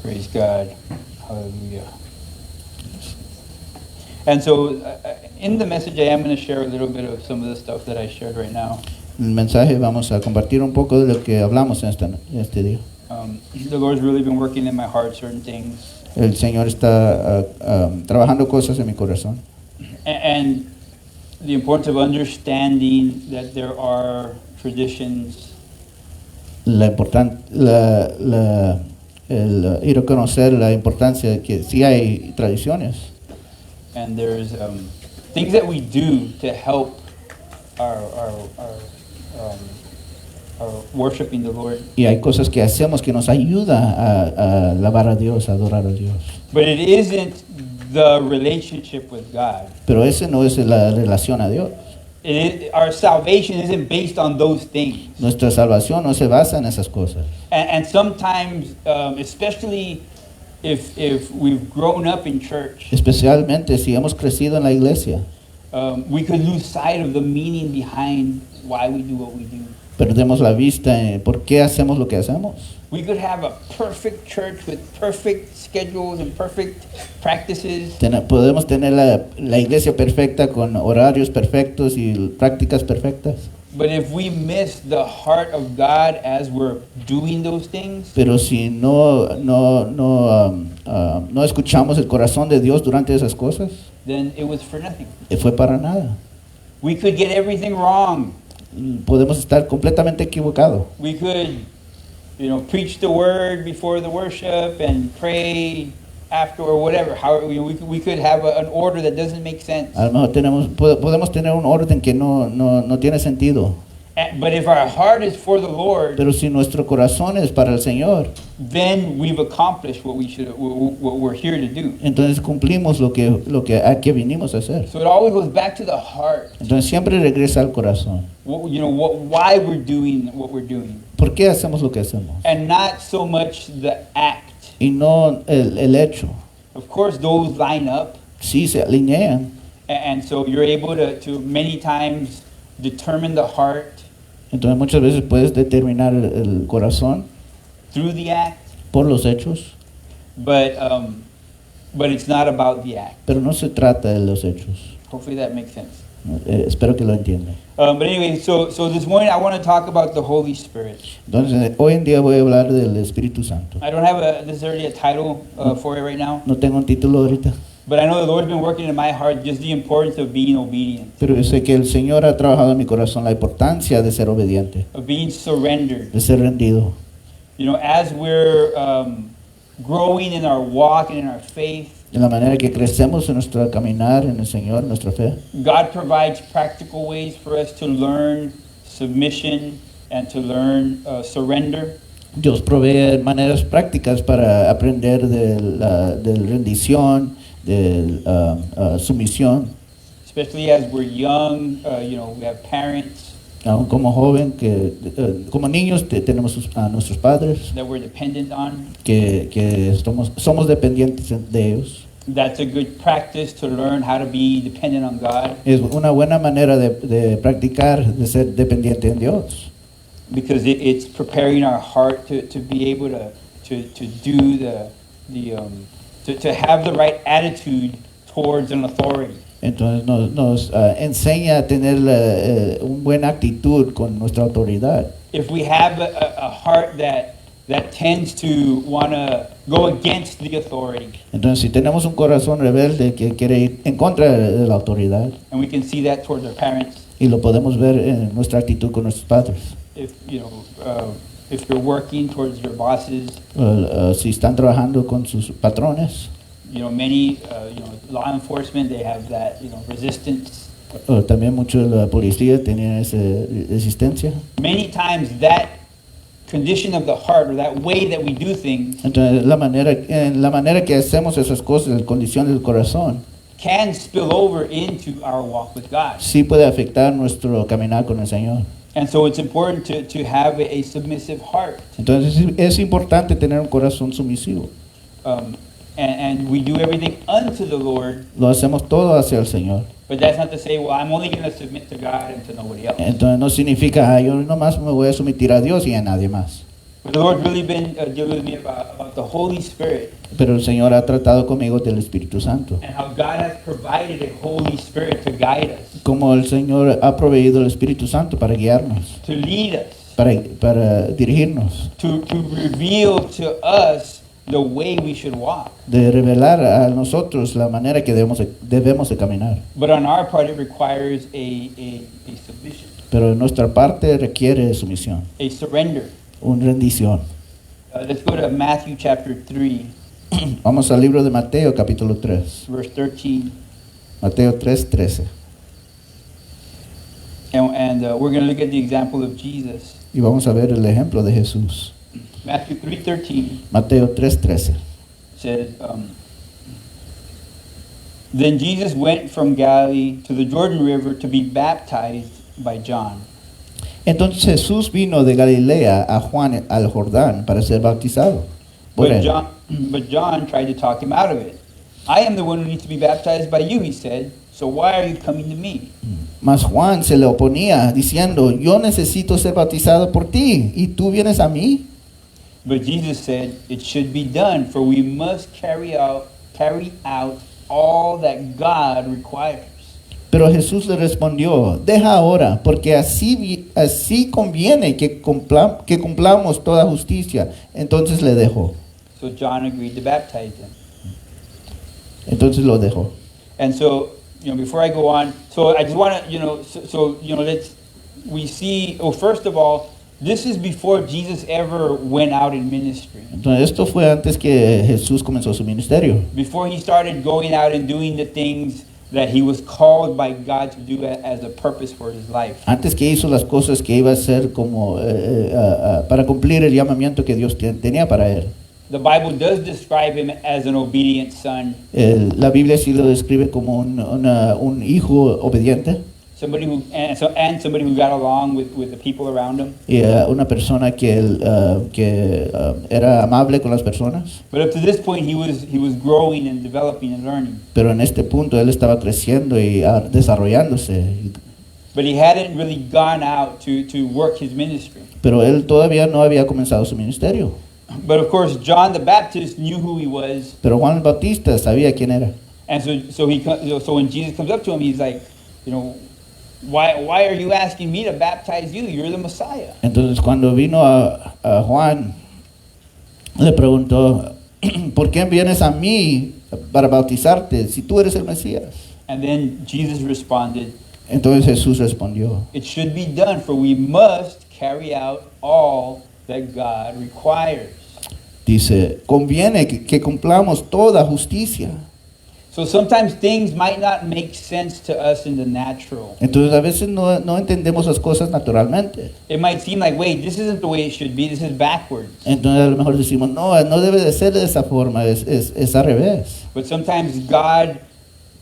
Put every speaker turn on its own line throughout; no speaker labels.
Praise God. Hallelujah. And so, in the message, I am going to share a little bit of some of the stuff that I shared right now.
En el mensaje vamos a compartir un poco de lo que hablamos en este día.
The Lord's really been working in my heart certain things.
El Señor está trabajando cosas en mi corazón.
And the importance of understanding that there are traditions
Y reconocer la importancia de que sí hay tradiciones.
and there's things that we do to help our worshiping the Lord.
Y hay cosas que hacemos que nos ayuda a alabar a Dios, a adorar a Dios.
But it isn't the relationship with God.
Pero ese no es la relación a Dios.
Our salvation isn't based on those things.
Nuestra salvación no se basa en esas cosas.
And sometimes, especially if we've grown up in church,
Especialmente si hemos crecido en la iglesia,
we could lose sight of the meaning behind why we do what we do.
perdemos la vista en por qué hacemos lo que hacemos.
We could have a perfect church with perfect schedules and perfect practices.
Podemos tener la iglesia perfecta con horarios perfectos y prácticas perfectas.
But if we miss the heart of God as we're doing those things,
Pero si no escuchamos el corazón de Dios durante esas cosas,
then it was for nothing.
fue para nada.
We could get everything wrong.
Podemos estar completamente equivocados.
We could, preach the word before the worship and pray after or whatever. We could have an order that doesn't make sense.
A lo mejor podemos tener un orden que no tiene sentido.
But if our heart is for the Lord,
Pero si nuestro corazón es para el Señor,
then we've accomplished what we're here to do.
entonces cumplimos lo que a que vinimos a hacer.
So it always goes back to the heart.
Entonces siempre regresa al corazón.
Why we're doing what we're doing,
¿Por qué hacemos lo que hacemos?
and not so much the act.
Y no el hecho.
Of course, those line up,
Sí, se alinean.
and so you're able to many times determine the heart
Entonces muchas veces puedes determinar el corazón
through the act,
por los hechos,
but it's not about the act.
pero no se trata de los hechos.
Hopefully that makes sense.
Espero que lo entiendan.
But anyway, so this morning I want to talk about the Holy Spirit.
Entonces, hoy en día voy a hablar del Espíritu Santo.
I don't have necessarily a title for it right now,
No tengo un título ahorita,
but I know the Lord's been working in my heart just the importance of being obedient,
pero yo sé que el Señor ha trabajado en mi corazón la importancia de ser obediente,
of being surrendered.
de ser rendido.
As we're growing in our walk and in our faith,
De la manera que crecemos en nuestro caminar en el Señor, en nuestra fe,
God provides practical ways for us to learn submission and to learn surrender.
Dios provee maneras prácticas para aprender de rendición, de sumisión.
Especially as we're young, we have parents
Aún como joven, como niños tenemos a nuestros padres
that we're dependent on.
que somos dependientes de ellos.
That's a good practice to learn how to be dependent on God,
Es una buena manera de practicar, de ser dependiente en Dios,
because it's preparing our heart to be able to do to have the right attitude towards an authority.
entonces nos enseña a tener una buena actitud con nuestra autoridad.
If we have a heart that tends to want to go against the authority,
Entonces si tenemos un corazón rebelde que quiere ir en contra de la autoridad,
and we can see that towards our parents,
y lo podemos ver en nuestra actitud con nuestros padres,
if you're working towards your bosses,
si están trabajando con sus patrones,
many law enforcement, they have that resistance.
también muchos de la policía tenían esa resistencia.
Many times that condition of the heart, or that way that we do things,
Entonces la manera que hacemos esas cosas, la condición del corazón,
can spill over into our walk with God.
sí puede afectar nuestro caminar con el Señor.
And so it's important to have a submissive heart.
Entonces es importante tener un corazón sumisivo.
And we do everything unto the Lord,
Lo hacemos todo hacia el Señor.
but that's not to say, well, I'm only going to submit to God and to nobody else.
Entonces no significa, yo nomás me voy a someter a Dios y a nadie más.
But the Lord's really been dealing with me about the Holy Spirit
Pero el Señor ha tratado conmigo del Espíritu Santo.
and how God has provided a Holy Spirit to guide us,
Como el Señor ha proveído el Espíritu Santo para guiarnos,
to lead us,
para dirigirnos,
to reveal to us the way we should walk.
de revelar a nosotros la manera que debemos de caminar.
But on our part, it requires a submission,
Pero nuestra parte requiere sumisión,
a surrender.
una rendición.
Let's go to Matthew chapter 3,
Vamos al libro de Mateo capítulo 3.
verse 13.
Mateo 3:13.
And we're going to look at the example of Jesus.
Y vamos a ver el ejemplo de Jesús.
Matthew 3:13
Mateo 3:13.
says, Then Jesus went from Galilee to the Jordan River to be baptized by John.
Entonces Jesús vino de Galilea a Juan al Jordán para ser bautizado por él.
But John tried to talk him out of it. I am the one who needs to be baptized by you, he said. So why are you coming to me?
Mas Juan se le oponía diciendo, yo necesito ser bautizado por ti y tú vienes a mí.
But Jesus said, it should be done, for we must carry out all that God requires.
Pero Jesús le respondió, deja ahora, porque así conviene que cumplamos toda justicia. Entonces le dejó.
So John agreed to baptize him.
Entonces lo dejó.
And so, before I go on, so I just want to, we see, first of all, this is before Jesus ever went out in ministry.
Entonces esto fue antes que Jesús comenzó su ministerio.
Before he started going out and doing the things that he was called by God to do as a purpose for his life.
Antes que hizo las cosas que iba a hacer como para cumplir el llamamiento que Dios tenía para él.
The Bible does describe him as an obedient son,
La Biblia sí lo describe como un hijo obediente
somebody who got along with the people around him.
y una persona que era amable con las personas.
But up to this point, he was growing and developing and learning.
Pero en este punto él estaba creciendo y desarrollándose.
But he hadn't really gone out to work his ministry.
Pero él todavía no había comenzado su ministerio.
But of course, John the Baptist knew who he was,
Pero Juan el Bautista sabía quién era.
and so when Jesus comes up to him, he's like, why are you asking me to baptize you? You're the Messiah.
Entonces cuando vino a Juan, le preguntó, ¿por qué vienes a mí para bautizarte si tú eres el Mesías?
And then Jesus responded,
Entonces Jesús respondió,
it should be done, for we must carry out all that God requires.
dice, conviene que cumplamos toda justicia.
So sometimes things might not make sense to us in the natural.
Entonces a veces no entendemos las cosas naturalmente.
It might seem like, wait, this isn't the way it should be, this is backwards.
Entonces a lo mejor decimos, no debe de ser de esa forma, es al revés.
But sometimes God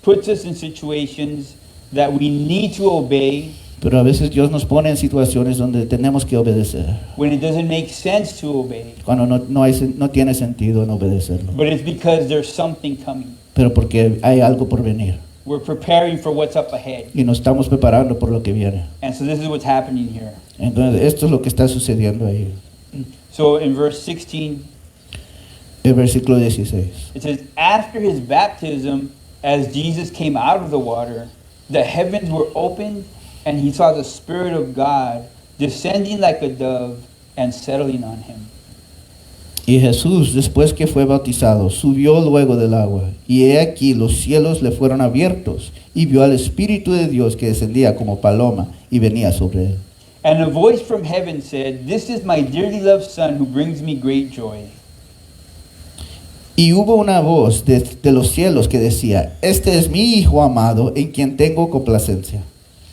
puts us in situations that we need to obey
Pero a veces Dios nos pone en situaciones donde tenemos que obedecer,
when it doesn't make sense to obey.
cuando no tiene sentido en obedecerlo.
But it's because there's something coming.
Pero porque hay algo por venir
We're preparing for what's up ahead.
y nos estamos preparando por lo que viene.
And so this is what's happening here.
Entonces esto es lo que está sucediendo ahí.
So in verse 16,
El versículo 16.
it says, after his baptism, as Jesus came out of the water, the heavens were opened, and he saw the Spirit of God descending like a dove and settling on him.
Y Jesús, después que fue bautizado, subió luego del agua, y he aquí los cielos le fueron abiertos, y vio al Espíritu de Dios que descendía como paloma y venía sobre él.
And a voice from heaven said, this is my dearly loved Son who brings me great joy.
Y hubo una voz de los cielos que decía, este es mi Hijo amado, en quien tengo complacencia.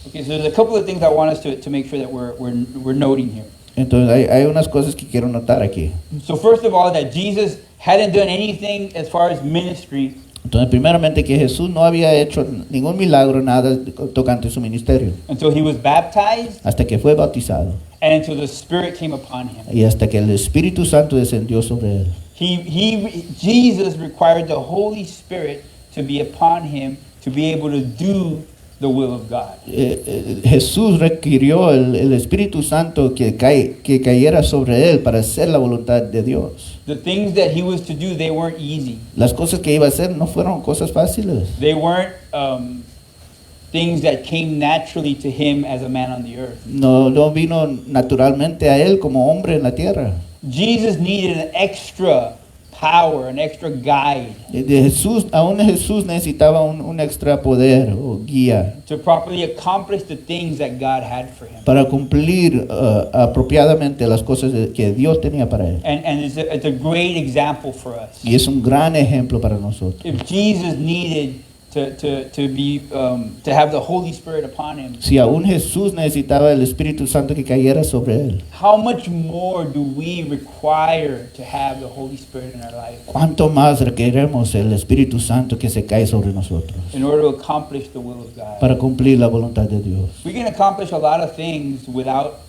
Okay, so there's a couple of things I want us to make sure that we're noting here.
Entonces hay unas cosas que quiero notar aquí.
So first of all, that Jesus hadn't done anything as far as ministry
Entonces, primeramente que Jesús no había hecho ningún milagro, nada tocante su ministerio,
until he was baptized
hasta que fue bautizado
and until the Spirit came upon him.
y hasta que el Espíritu Santo descendió sobre él.
Jesus required the Holy Spirit to be upon him to be able to do the will of God.
Jesús requirió el Espíritu Santo que cayera sobre él para hacer la voluntad de Dios.
The things that he was to do, they weren't easy.
Las cosas que iba a hacer no fueron cosas fáciles.
They weren't things that came naturally to him as a man on the earth.
No vino naturalmente a él como hombre en la tierra.
Jesus needed an extra power, an extra guide
Aún Jesús necesitaba un extra poder o guía
to properly accomplish the things that God had for him.
para cumplir apropiadamente las cosas que Dios tenía para él.
And it's a great example for us.
Y es un gran ejemplo para nosotros.
If Jesus needed to have the Holy Spirit upon him,
Si aún Jesús necesitaba el Espíritu Santo que cayera sobre él,
how much more do we require to have the Holy Spirit in our life
¿cuánto más requerimos el Espíritu Santo que se cae sobre nosotros
in order to accomplish the will of God?
para cumplir la voluntad de Dios?
We can accomplish a lot of things without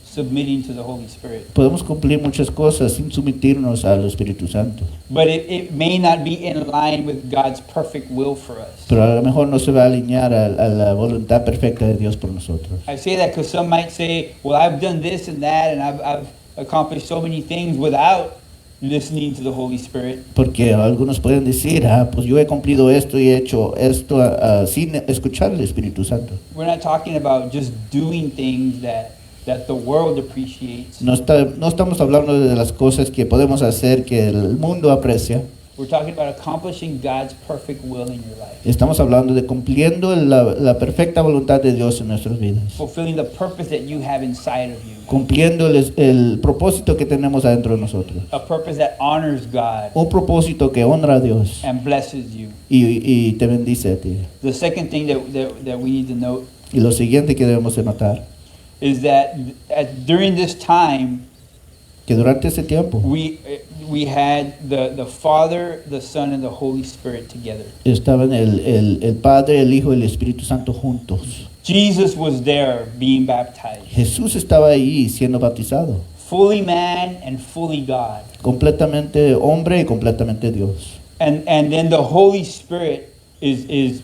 submitting to the Holy Spirit,
Podemos cumplir muchas cosas sin someternos al Espíritu Santo,
but it may not be in line with God's perfect will for us.
pero a lo mejor no se va a alinear a la voluntad perfecta de Dios por nosotros.
I say that because some might say, well, I've done this and that, and I've accomplished so many things without listening to the Holy Spirit.
Porque algunos pueden decir, pues yo he cumplido esto y he hecho esto sin escuchar al Espíritu Santo.
We're not talking about just doing things that the world appreciates.
No estamos hablando de las cosas que podemos hacer que el mundo aprecia.
We're talking about accomplishing God's perfect will in your life,
Estamos hablando de cumpliendo la perfecta voluntad de Dios en nuestras vidas.
fulfilling the purpose that you have inside of you,
Cumpliendo el propósito que tenemos adentro de nosotros.
a purpose that honors God
Un propósito que honra a Dios
and blesses you.
y te bendice a ti.
The second thing that we need to note
Y lo siguiente que debemos de notar,
is that during this time,
que durante ese tiempo
we had the Father, the Son, and the Holy Spirit together.
estaban el Padre, el Hijo y el Espíritu Santo juntos.
Jesus was there being baptized,
Jesús estaba ahí siendo bautizado,
fully man and fully God.
completamente hombre y completamente Dios.
And then the Holy Spirit is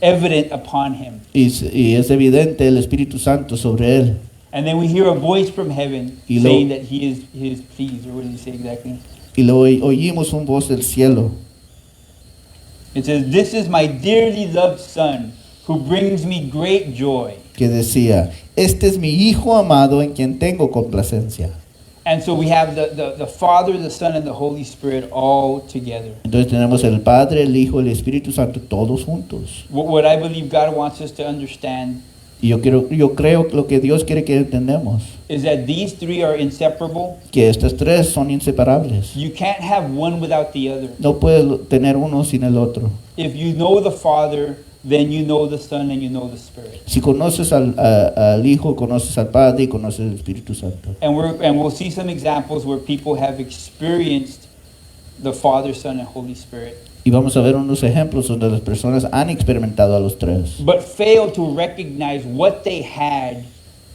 evident upon him.
Y es evidente el Espíritu Santo sobre él.
And then we hear a voice from heaven
Y
saying that he is pleased, or what does he say exactly?
Y lo oímos un voz del cielo.
It says, "This is my dearly loved Son, who brings me great joy."
Que decía, este es mi Hijo amado en quien tengo complacencia.
And so we have the Father, the Son, and the Holy Spirit all together.
Entonces tenemos el Padre, el Hijo y el Espíritu Santo todos juntos.
What I believe God wants us to understand
Y yo creo que lo que Dios quiere que entendamos,
is that these three are inseparable.
que estas tres son inseparables.
You can't have one without the other.
No puedes tener uno sin el otro.
If you know the Father, then you know the Son and you know the Spirit.
Si conoces al Hijo, conoces al Padre y conoces al Espíritu Santo.
And we'll see some examples where people have experienced the Father, Son, and Holy Spirit,
Y vamos a ver unos ejemplos donde las personas han experimentado a los tres,
but fail to recognize what they had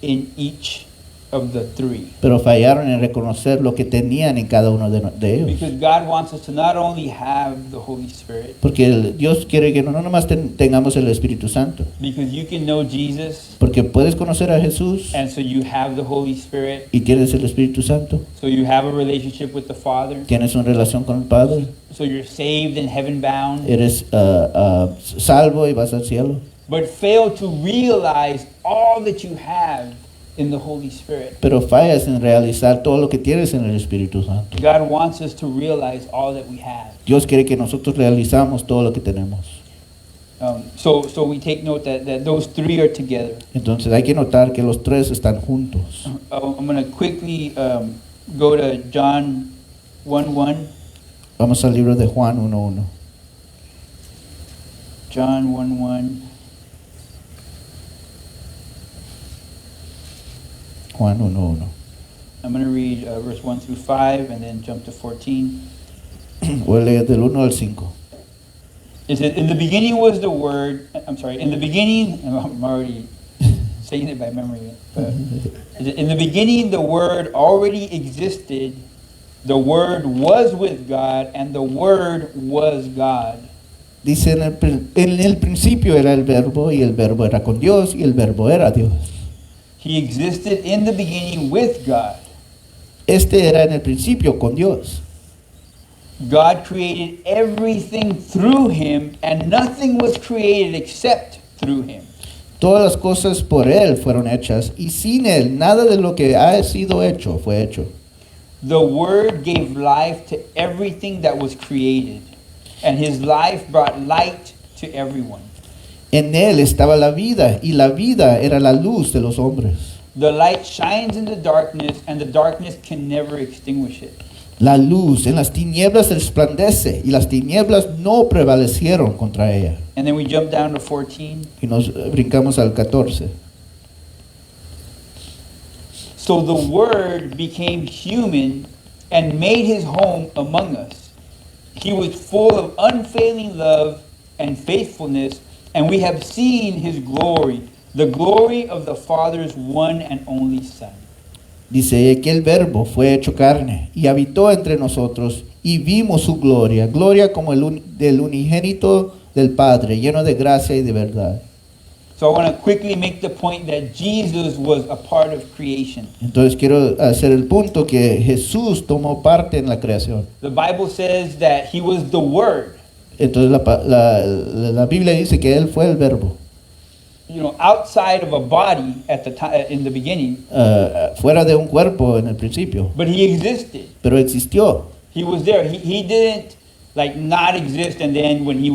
in each of the three.
pero fallaron en reconocer lo que tenían en cada uno de ellos.
Because God wants us to not only have the Holy Spirit,
Porque Dios quiere que no nomás tengamos el Espíritu Santo,
because you can know Jesus,
porque puedes conocer a Jesús
and so you have the Holy Spirit,
y tienes el Espíritu Santo,
so you have a relationship with the Father,
tienes una relación con el Padre,
so you're saved and heaven bound,
eres salvo y vas al cielo,
but fail to realize all that you have in the Holy Spirit.
pero fallas en realizar todo lo que tienes en el Espíritu Santo.
God wants us to realize all that we have.
Dios quiere que nosotros realizamos todo lo que tenemos.
So we take note that those three are together.
Entonces hay que notar que los tres están juntos.
I'm going to quickly go to John 1:1.
Vamos al libro de Juan 1:1.
John 1:1.
Juan 1:1.
I'm going to read verse 1 through 5 and then jump to 14.
Voy a leer del 1 al 5.
It says, in the beginning was the Word. I'm sorry. In the beginning, I'm already saying it by memory. But in the beginning, the Word already existed. The Word was with God, and the Word was God.
Dice, en el principio era el verbo y el verbo era con Dios y el verbo era Dios.
He existed in the beginning with God.
Este era en el principio con Dios.
God created everything through him, and nothing was created except through him.
Todas las cosas por Él fueron hechas y sin Él nada de lo que ha sido hecho fue hecho.
The Word gave life to everything that was created, and his life brought light to everyone.
En Él estaba la vida y la vida era la luz de los hombres.
The light shines in the darkness, and the darkness can never extinguish it.
La luz en las tinieblas resplandece y las tinieblas no prevalecieron contra ella.
And then we jump down to 14.
Y nos brincamos al 14.
So the Word became human and made his home among us. He was full of unfailing love and faithfulness, and we have seen his glory, the glory of the Father's one and only Son.
Dice que el verbo fue hecho carne y habitó entre nosotros y vimos su gloria, gloria como del unigénito del Padre, lleno de gracia y de verdad.
So I want to quickly make the point that Jesus was a part of creation.
Entonces quiero hacer el punto que Jesús tomó parte en la creación.
The Bible says that he was the Word.
Entonces la Biblia dice que Él fue el verbo.
You know, outside of a body at the time in the beginning,
Fuera de un cuerpo en el principio,
but he existed.
pero existió.
He was there. He didn't like not exist, and then when he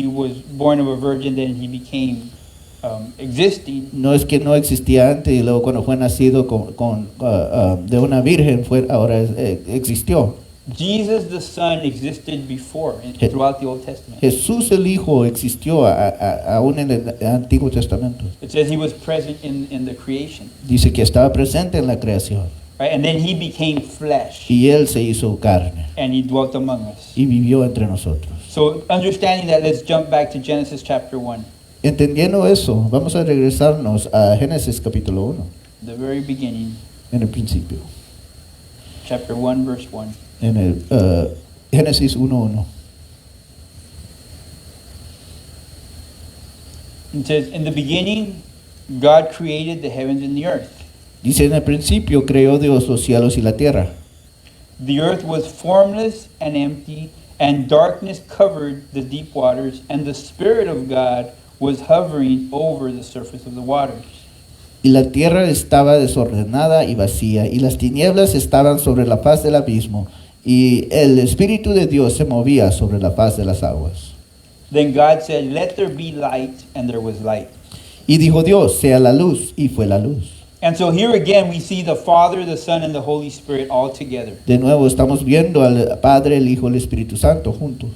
was born of a virgin, then he became existing.
No es que no existía antes y luego cuando fue nacido de una virgen ahora existió.
Jesus the Son existed before throughout the Old Testament.
Jesús el Hijo existió aún en el Antiguo Testamento.
It says he was present in the creation,
Dice que estaba presente en la creación
right? And then he became flesh,
y Él se hizo carne
and he dwelt among us.
y vivió entre nosotros.
So understanding that, let's jump back to Genesis chapter 1,
Entendiendo eso, vamos a regresarnos a Génesis capítulo 1,
the very beginning,
en el principio,
chapter 1, verse 1.
en el Génesis 1:1.
It says, in the beginning, God created the heavens and the earth.
Dice, en el principio creó Dios los cielos y la tierra.
The earth was formless and empty, and darkness covered the deep waters, and the Spirit of God was hovering over the surface of the waters.
Y la tierra estaba desordenada y vacía, y las tinieblas estaban sobre la faz del abismo, y el Espíritu de Dios se movía sobre la faz de las aguas.
Then God said, let there be light, and there was light.
Y dijo Dios, sea la luz, y fue la luz.
And so here again we see the Father, the Son, and the Holy Spirit all together.
De nuevo estamos viendo al Padre, el Hijo y el Espíritu Santo juntos.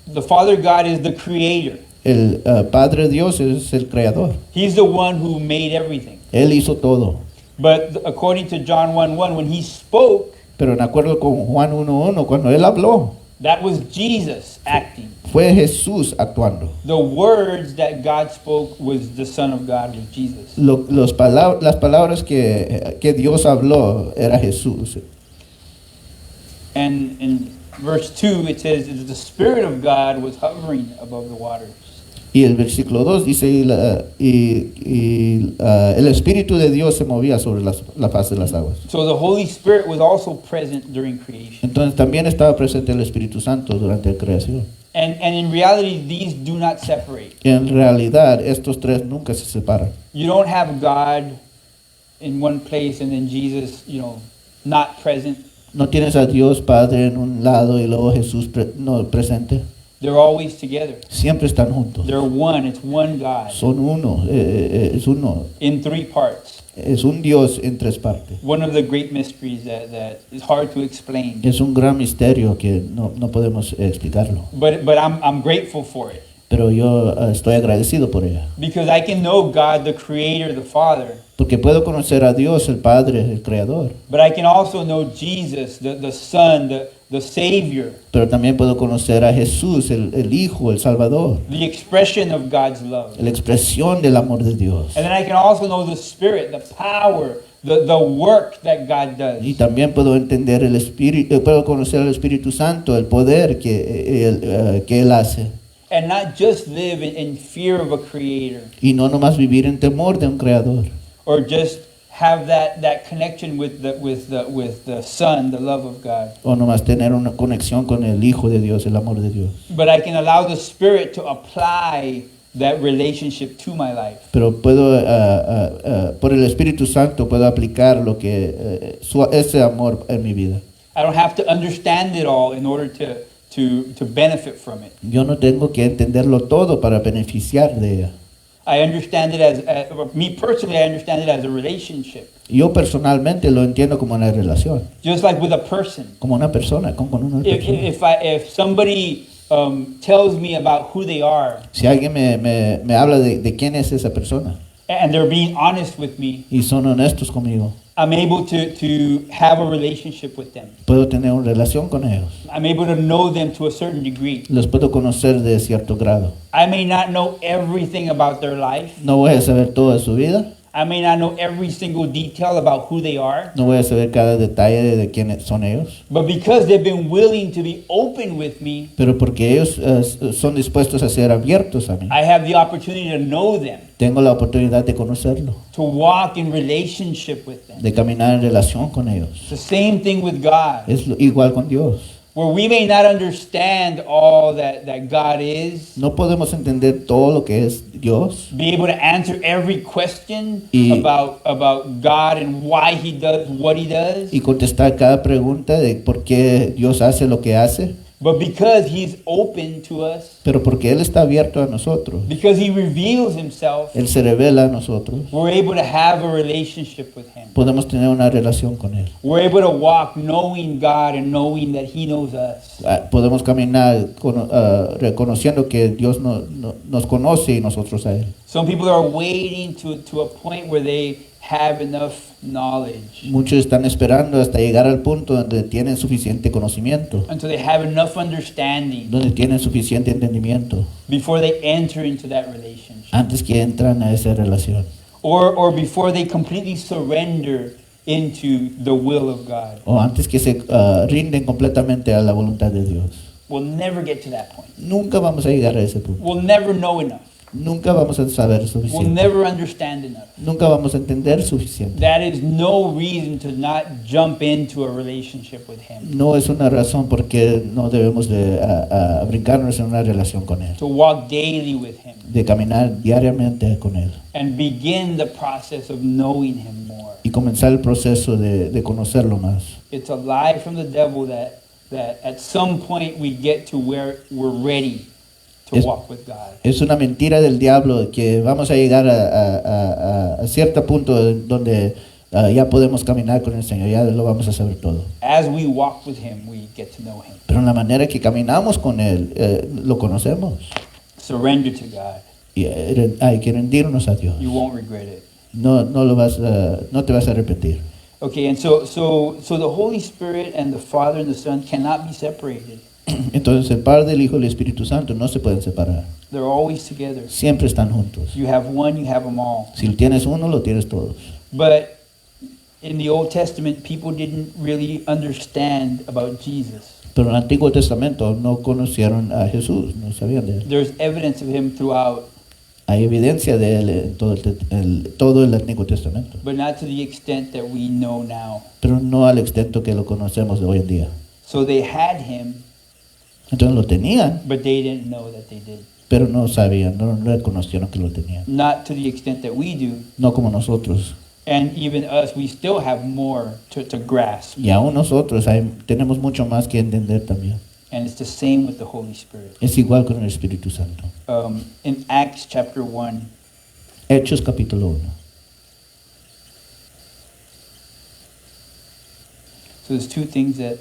The Father God is the creator.
El Padre Dios es el creador.
He's the one who made everything.
Él hizo todo.
But according to John 1:1, when he spoke,
Pero en acuerdo con Juan 1:1, cuando Él habló,
that was Jesus acting.
fue Jesús actuando.
The words that God spoke was the Son of God, was Jesus.
Las palabras que Dios habló era Jesús.
And in verse 2, it says that the Spirit of God was hovering above the waters.
Y el versículo 2 dice, el Espíritu de Dios se movía sobre la faz de las aguas.
So the Holy Spirit was also present during creation.
Entonces también estaba presente el Espíritu Santo durante la creación.
And in reality, these do not separate.
Y en realidad estos tres nunca se separan.
You don't have God in one place and then Jesus, not present.
No tienes a Dios Padre en un lado y luego Jesús no presente.
They're always together.
Siempre están juntos.
They're one. It's one God
Son uno, es uno.
in three parts.
Es un Dios en tres partes.
One of the great mysteries that is hard to explain.
Es un gran misterio que no podemos explicarlo.
But I'm grateful for it.
Pero yo estoy agradecido por ella.
Because I can know God, the Creator, the Father.
Porque puedo conocer a Dios, el Padre, el Creador.
But I can also know Jesus, the Son, the Savior.
Pero también puedo conocer a Jesús, el Hijo, el Salvador.
The expression of God's love.
La expresión del amor de Dios.
And then I can also know the Spirit, the power, the work that God does.
Y también puedo entender el Espíritu, puedo conocer al Espíritu Santo, el poder que Él hace.
and not just live in fear of a creator,
Y no nomás vivir en temor de un creador.
or just have that connection with the Son, the love of God.
O nomás tener una conexión con el Hijo de Dios, el amor de Dios.
But I can allow the Spirit to apply that relationship to my life.
Pero puedo, por el Espíritu Santo, puedo aplicar lo que ese amor en mi vida.
I don't have to understand it all in order to benefit from it.
Yo no tengo que entenderlo todo para beneficiar de ella.
I understand it as me personally, I understand it as a relationship.
Yo personalmente lo entiendo como una relación,
Just like with a person.
como una persona, como con una persona.
If somebody tells me about who they are
Si alguien me habla de quién es esa persona
and they're being honest with me,
y son honestos conmigo,
I'm able to have a relationship with them.
puedo tener una relación con ellos.
I'm able to know them to a certain degree.
Los puedo conocer de cierto grado.
I may not know everything about their life.
No voy a saber toda su vida,
I may not know every single detail about who they are.
no voy a saber cada detalle de quiénes son ellos,
But because they've been willing to be open with me,
pero porque ellos son dispuestos a ser abiertos a mí,
I have the opportunity to know them,
tengo la oportunidad de conocerlo,
to walk in relationship with them.
de caminar en relación con ellos.
It's the same thing with God,
Igual con Dios.
where we may not understand all that God is,
No podemos entender todo lo que es Dios
be able to answer every question
Y-
about God and why He does what He does.
y contestar cada pregunta de por qué Dios hace lo que hace,
But because He's open to us,
pero porque Él está abierto a nosotros,
because He reveals Himself,
Él se revela a nosotros,
we're able to have a relationship with Him.
podemos tener una relación con Él.
We're able to walk knowing God and knowing that He knows us.
Podemos caminar reconociendo que Dios nos conoce y nosotros a Él.
Some people are waiting to a point where they have enough knowledge,
Muchos están esperando hasta llegar al punto donde tienen suficiente conocimiento,
until they have enough understanding
donde tienen suficiente entendimiento,
before they enter into that relationship.
antes que entran a esa relación.
Or before they completely surrender into the will of God.
O antes que se rinden completamente a la voluntad de Dios.
We'll never get to that point.
Nunca vamos a llegar a ese punto.
We'll never know enough.
Nunca vamos a saber
We'll
suficiente.
never understand enough.
Nunca vamos a entender suficiente.
That is no reason to not jump into a relationship with Him.
No es una razón porque no debemos de brincarnos en una relación con Él,
To walk daily with Him
de caminar diariamente con Él
and begin the process of knowing Him more.
y comenzar el proceso de conocerlo más.
It's a lie from the devil that at some point we get to where we're ready to
Es-
walk with God.
Es una mentira del diablo de que vamos a llegar a cierto punto donde ya podemos caminar con el Señor, ya lo vamos a saber todo.
As we walk with Him, we get to know Him.
Pero en la manera que caminamos con Él, lo conocemos.
Surrender to God.
Y hay que rendirnos a Dios.
You won't regret it.
No te vas a arrepentir.
Okay, and so the Holy Spirit and the Father and the Son cannot be separated.
Entonces el Padre, el Hijo y el Espíritu Santo no se pueden separar.
They're always together.
Siempre están juntos.
You have one, you have them all.
Si tienes uno, lo tienes todos.
But in the Old Testament, people didn't really understand about Jesus.
Pero en el Antiguo Testamento no conocieron a Jesús, no sabían de Él.
There's evidence of Him throughout,
Hay evidencia de Él en todo el Antiguo Testamento,
but not to the extent that we know now.
pero no al extent que lo conocemos de hoy en día.
So they had Him,
Entonces lo tenían,
but they didn't know that they did.
pero no sabían, no reconocieron que lo tenían.
Not to the extent that we do.
No como nosotros.
And even us, we still have more to grasp.
Y aún nosotros tenemos mucho más que entender también.
And it's the same with the Holy Spirit.
Es igual con el Espíritu Santo.
In Acts chapter 1,
Hechos capítulo 1.
so there's two things that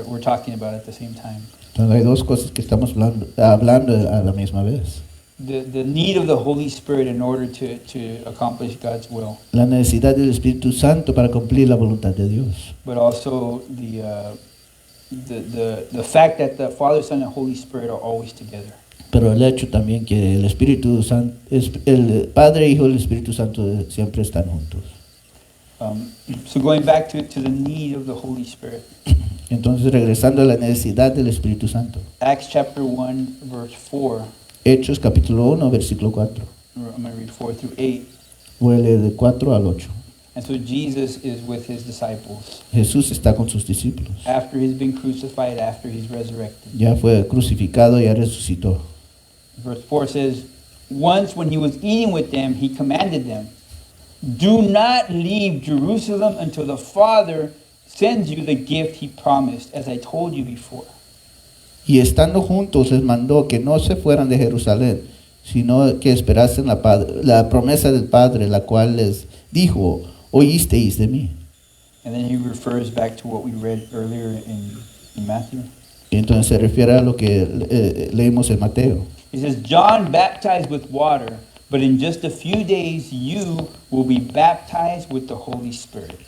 we're talking about at the same time.
Entonces hay dos cosas que estamos hablando a la misma vez.
The need of the Holy Spirit in order to accomplish God's will,
La necesidad del Espíritu Santo para cumplir la voluntad de Dios.
but also the fact that the Father, Son, and Holy Spirit are always together.
Pero el hecho también que el Espíritu Santo, el Padre, Hijo y el Espíritu Santo siempre están juntos.
So going back to the need of the Holy Spirit,
Entonces regresando a la necesidad del Espíritu Santo.
Acts chapter 1, verse 4.
Hechos capítulo 1, versículo 4.
I'm going to read 4 through 8.
Voy a leer de 4 al 8.
And so Jesus is with his disciples
Jesús está con sus discípulos.
after he's been crucified, after he's resurrected.
Ya fue crucificado, ya resucitó.
Verse 4 says, once when he was eating with them, he commanded them, do not leave Jerusalem until the Father sends you the gift he promised, as I told you before.
Y estando juntos les mandó que no se fueran de Jerusalén, sino que esperasen la promesa del Padre, la cual les dijo, oísteis de mí.
And then he refers back to what we read earlier in Matthew.
Y entonces se refiere a lo que leímos en Mateo.
He says, John baptized with water, but in just a few days you will be baptized with the Holy Spirit.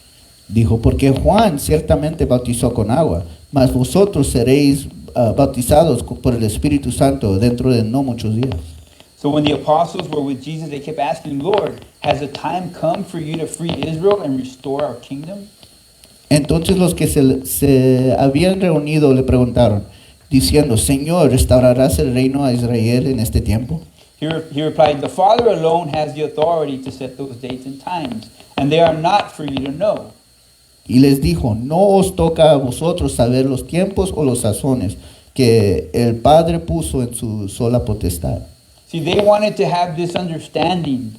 Dijo, porque Juan ciertamente bautizó con agua, mas vosotros seréis bautizados por el Espíritu Santo dentro de no muchos días.
So when the apostles were with Jesus, they kept asking, Lord, has the time come for you to free Israel and restore our kingdom?
Entonces los que se habían reunido le preguntaron, diciendo, Señor, ¿restaurarás el reino a Israel en este tiempo?
He replied, the Father alone has the authority to set those dates and times, and they are not for you to know.
Y les dijo, no os toca a vosotros saber los tiempos o los sazones que el Padre puso en su sola potestad.
See, they wanted to have this understanding.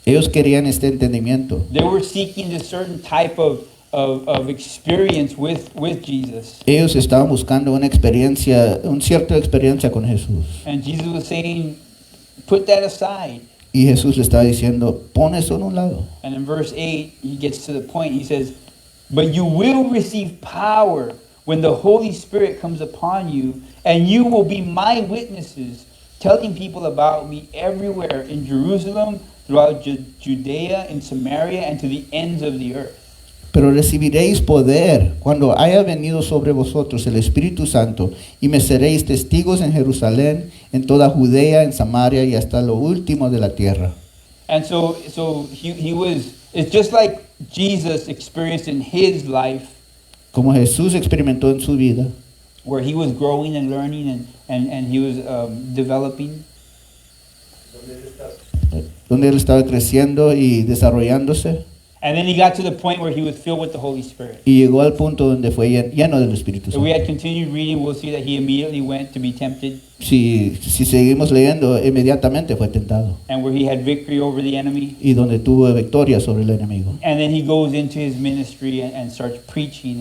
Ellos querían este entendimiento.
They were seeking a certain type of experience with Jesus.
Ellos estaban buscando una cierta experiencia con Jesús.
And Jesus was saying, put that aside.
Y Jesús le estaba diciendo, pon eso en un lado.
And in verse 8, he gets to the point. He says, but you will receive power when the Holy Spirit comes upon you, and you will be my witnesses, telling people about me everywhere in Jerusalem, throughout Judea, in Samaria, and to the ends of the earth.
Pero recibiréis poder cuando haya venido sobre vosotros el Espíritu Santo, y me seréis testigos en Jerusalén, en toda Judea, en Samaria y hasta lo último de la tierra.
And so it's just like Jesus experienced in his life,
Como Jesús experimentó en su vida,
where he was growing and learning and he was developing.
donde él estaba creciendo y desarrollándose,
And then he got to the point where he was filled with the Holy Spirit.
y llegó al punto donde fue lleno del Espíritu
If
Santo.
we had continued reading, we'll see that he immediately went to be tempted,
Si seguimos leyendo, inmediatamente fue tentado,
and where he had victory over the enemy.
y donde tuvo victoria sobre el enemigo.
And then he goes into his ministry and starts preaching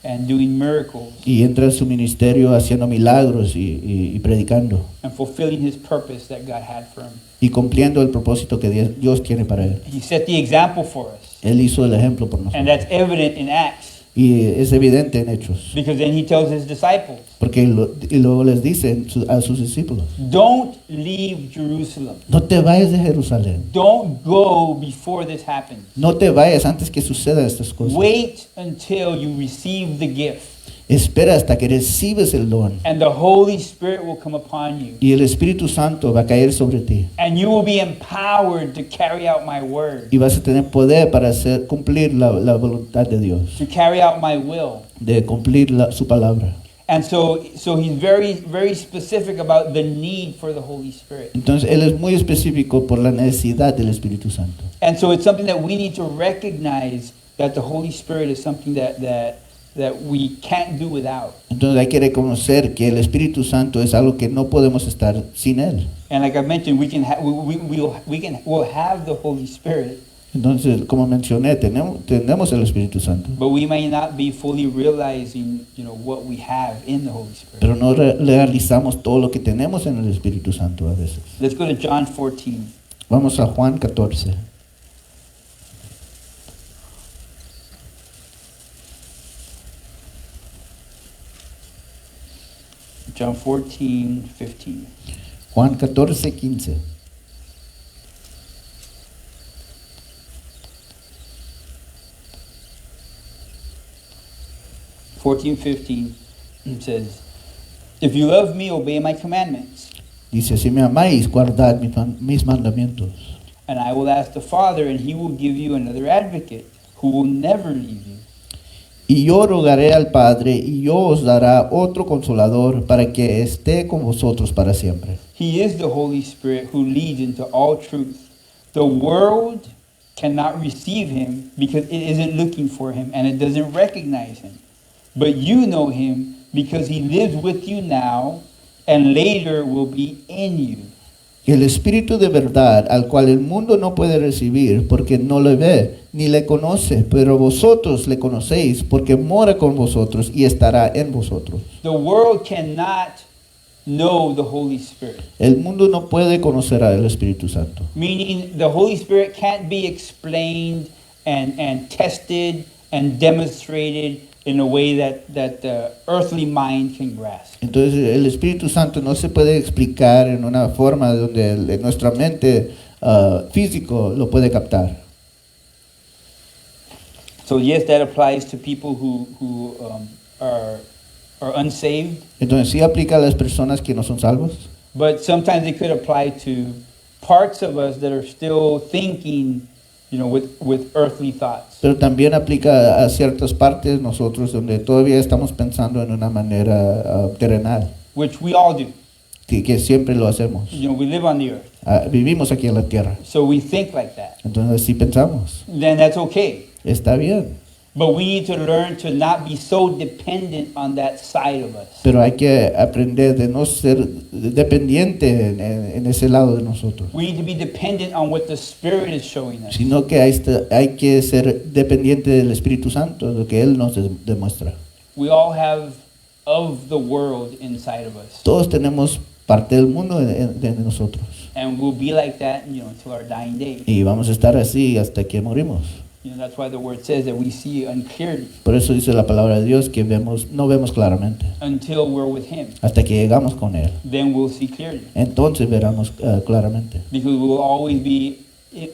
and doing miracles
Y entra en su ministerio haciendo milagros y predicando,
and fulfilling his purpose that God had for him.
y cumpliendo el propósito que Dios tiene para él.
He set the example for us,
Él hizo el ejemplo por
and
nosotros.
that's evident in Acts,
Y es evidente en Hechos,
because then he tells his disciples,
porque y luego les dice a sus discípulos,
don't leave Jerusalem.
no te vayas de Jerusalén,
Don't go before this happens.
no te vayas antes que sucedan estas cosas.
Wait until you receive the gift,
Espera hasta que recibes el don,
and the Holy Spirit will come upon you,
y el Espíritu Santo va a caer sobre ti,
and you will be empowered to carry out my word,
y vas a tener poder para cumplir la voluntad de Dios,
to carry out my will.
de cumplir su palabra.
And so he's very specific about the need for the Holy Spirit.
Entonces Él es muy específico por la necesidad del Espíritu Santo.
And so it's something that we need to recognize, that the Holy Spirit is something that we can't do without.
Entonces hay que reconocer que el Espíritu Santo es algo que no podemos estar sin Él.
And like I mentioned, we'll have the Holy Spirit,
Entonces, como mencioné, tenemos el Espíritu Santo,
but we may not be fully realizing, what we have in the Holy Spirit.
pero no realizamos todo lo que tenemos en el Espíritu Santo a veces.
Let's go to John 14.
Vamos a Juan 14.
John 14:15.
Juan 14, 15.
It says, if you love me, obey my commandments,
Dice, si me amáis, guardad mis mandamientos.
and I will ask the Father, and he will give you another advocate who will never leave you.
Y yo rogaré al Padre, y yo os dará otro consolador para que esté con vosotros para siempre.
He is the Holy Spirit who leads into all truth. The world cannot receive him because it isn't looking for him and it doesn't recognize him. But you know him because he lives with you now and later will be in you.
El Espíritu de verdad, al cual el mundo no puede recibir porque no le ve ni le conoce, pero vosotros le conocéis porque mora con vosotros y estará en vosotros.
The world cannot know the Holy Spirit,
El mundo no puede conocer al Espíritu Santo.
meaning the Holy Spirit can't be explained and tested and demonstrated in a way that the earthly mind can grasp.
Entonces el Espíritu Santo no se puede explicar en una forma donde nuestra mente físico lo puede captar.
So yes, that applies to people who are unsaved,
Entonces sí aplica a las personas que no son salvos,
but sometimes it could apply to parts of us that are still thinking, with earthly thoughts.
pero también aplica a ciertas partes nosotros donde todavía estamos pensando en una manera terrenal,
Which we all do.
que siempre lo hacemos.
We live on the earth,
Vivimos aquí en la tierra,
so we think like that.
entonces sí pensamos.
Then that's okay.
Está bien,
But we need to learn to not be so dependent on that side of us.
pero hay que aprender de no ser dependiente en ese lado de nosotros,
We need to be dependent on what the Spirit is showing us.
sino que hay que ser dependiente del Espíritu Santo, lo que Él nos demuestra.
We all have of the world inside of us.
Todos tenemos parte del mundo de nosotros
And we'll be like that, until our dying day.
y vamos a estar así hasta que morimos.
That's why the word says that we see unclearly
Por eso dice la palabra de Dios que no vemos claramente
until we're with Him.
hasta que llegamos con Él.
Then we'll see clearly.
Entonces veremos claramente,
Because we will always be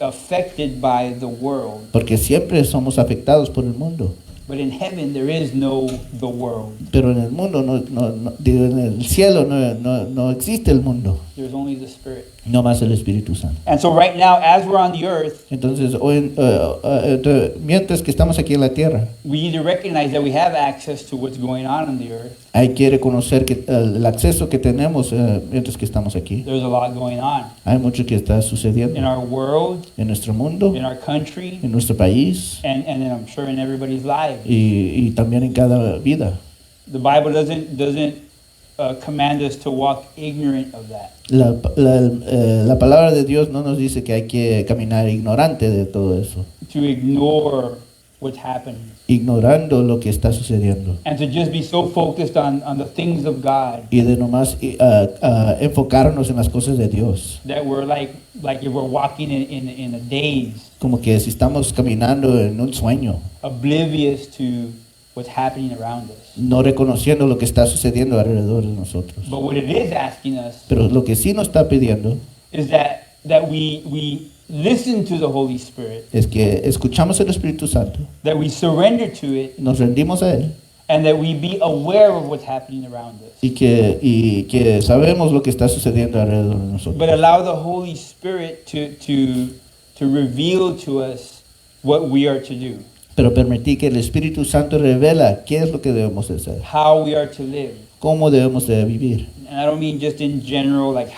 affected by the world.
porque siempre somos afectados por el mundo.
But in heaven there is no the world.
Pero en el mundo, digo, en el cielo no existe el mundo,
There's only the Spirit.
no más el Espíritu Santo.
And so right now, as we're on the earth,
Entonces, mientras que estamos aquí en la tierra,
we need to recognize that we have access to what's going on the earth.
hay que reconocer que el acceso que tenemos mientras que estamos aquí.
There's a lot going on
Hay mucho que está
in
sucediendo
our world,
en nuestro mundo,
in our country,
en nuestro país
and then I'm sure in everybody's lives.
y también en cada vida.
The Bible doesn't command us to walk ignorant of that.
La palabra de Dios no nos dice que hay que caminar ignorante de todo eso,
To ignore what's happening.
ignorando lo que está sucediendo.
And to just be so focused on the things of God
Y de nomás enfocarnos en las cosas de Dios.
that we're like if we're walking in a daze,
Como que si estamos caminando en un sueño,
oblivious to what's happening around us.
no reconociendo lo que está sucediendo alrededor de nosotros.
But what it is asking us
Pero lo que sí nos está pidiendo
is that we listen to the Holy Spirit,
es que escuchamos el Espíritu Santo,
that we surrender to it,
nos rendimos a Él
and that we be aware of what's happening around us.
y que sabemos lo que está sucediendo alrededor de nosotros.
But allow the Holy Spirit to reveal to us what we are to do,
Pero permití que el Espíritu Santo revela qué es lo que debemos de hacer,
how we are to live.
cómo debemos de vivir.
And I don't mean just in general, like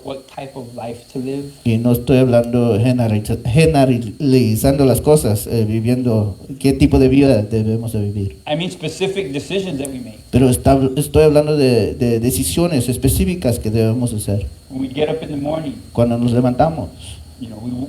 what type of life to live.
Y no estoy hablando generalizando las cosas, viviendo qué tipo de vida debemos de vivir.
I mean specific decisions that we make.
Pero estoy hablando de decisiones específicas que debemos hacer.
When we get up in the morning,
Cuando nos levantamos,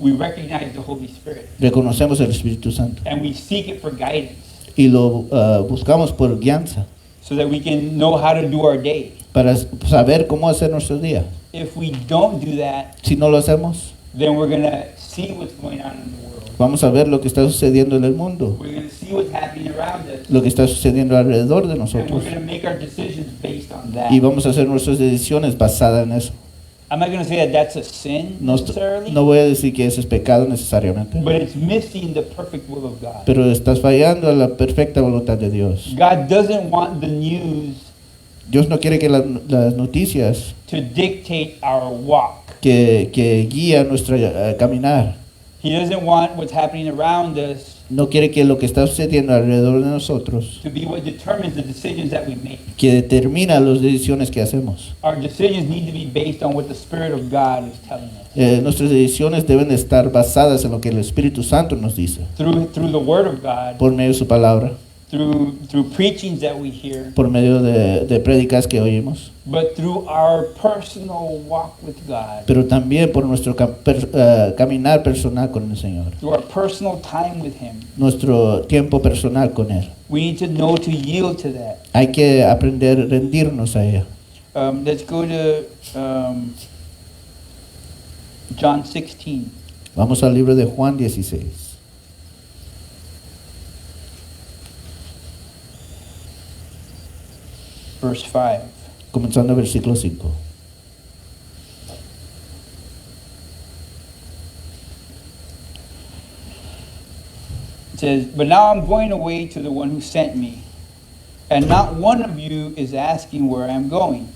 we recognize the Holy Spirit,
reconocemos el Espíritu Santo
and we seek it for guidance
y lo buscamos por guianza
so that we can know how to do our day.
para saber cómo hacer nuestro día.
If we don't do that,
Si no lo hacemos,
then we're going to see what's going on in the world.
vamos a ver lo que está sucediendo en el mundo,
We're going to see what's happening around us.
lo que está sucediendo alrededor de
And we're
nosotros.
going to make our decisions based on that.
Y vamos a hacer nuestras decisiones basadas en eso.
I'm not going to say that that's a sin
No,
necessarily,
no voy a decir que eso es pecado necesariamente,
but it's missing the perfect will of God.
pero estás fallando a la perfecta voluntad de Dios.
God doesn't want the news
Dios no quiere que las noticias
to dictate our walk.
que guían nuestro caminar,
He doesn't want what's happening around us
No quiere que lo que está sucediendo alrededor de nosotros,
to be what determines the decisions that we make.
que determina las decisiones que hacemos.
Our decisions need to be based on what the Spirit of God is telling us.
Nuestras decisiones deben de estar basadas en lo que el Espíritu Santo nos dice,
Through the Word of God,
por medio de su palabra,
through preachings that we hear,
por medio de prédicas que oímos,
but through our personal walk with God,
pero también por nuestro caminar personal con el Señor,
through our personal time with Him.
nuestro tiempo personal con Él.
We need to know to yield to that.
Hay que aprender a rendirnos a ella.
Let's go to John 16.
Vamos al libro de Juan 16.
Verse 5.
Comenzando el versículo 5.
It says, "But now I'm going away to the one who sent me, and not one of you is asking where I'm going.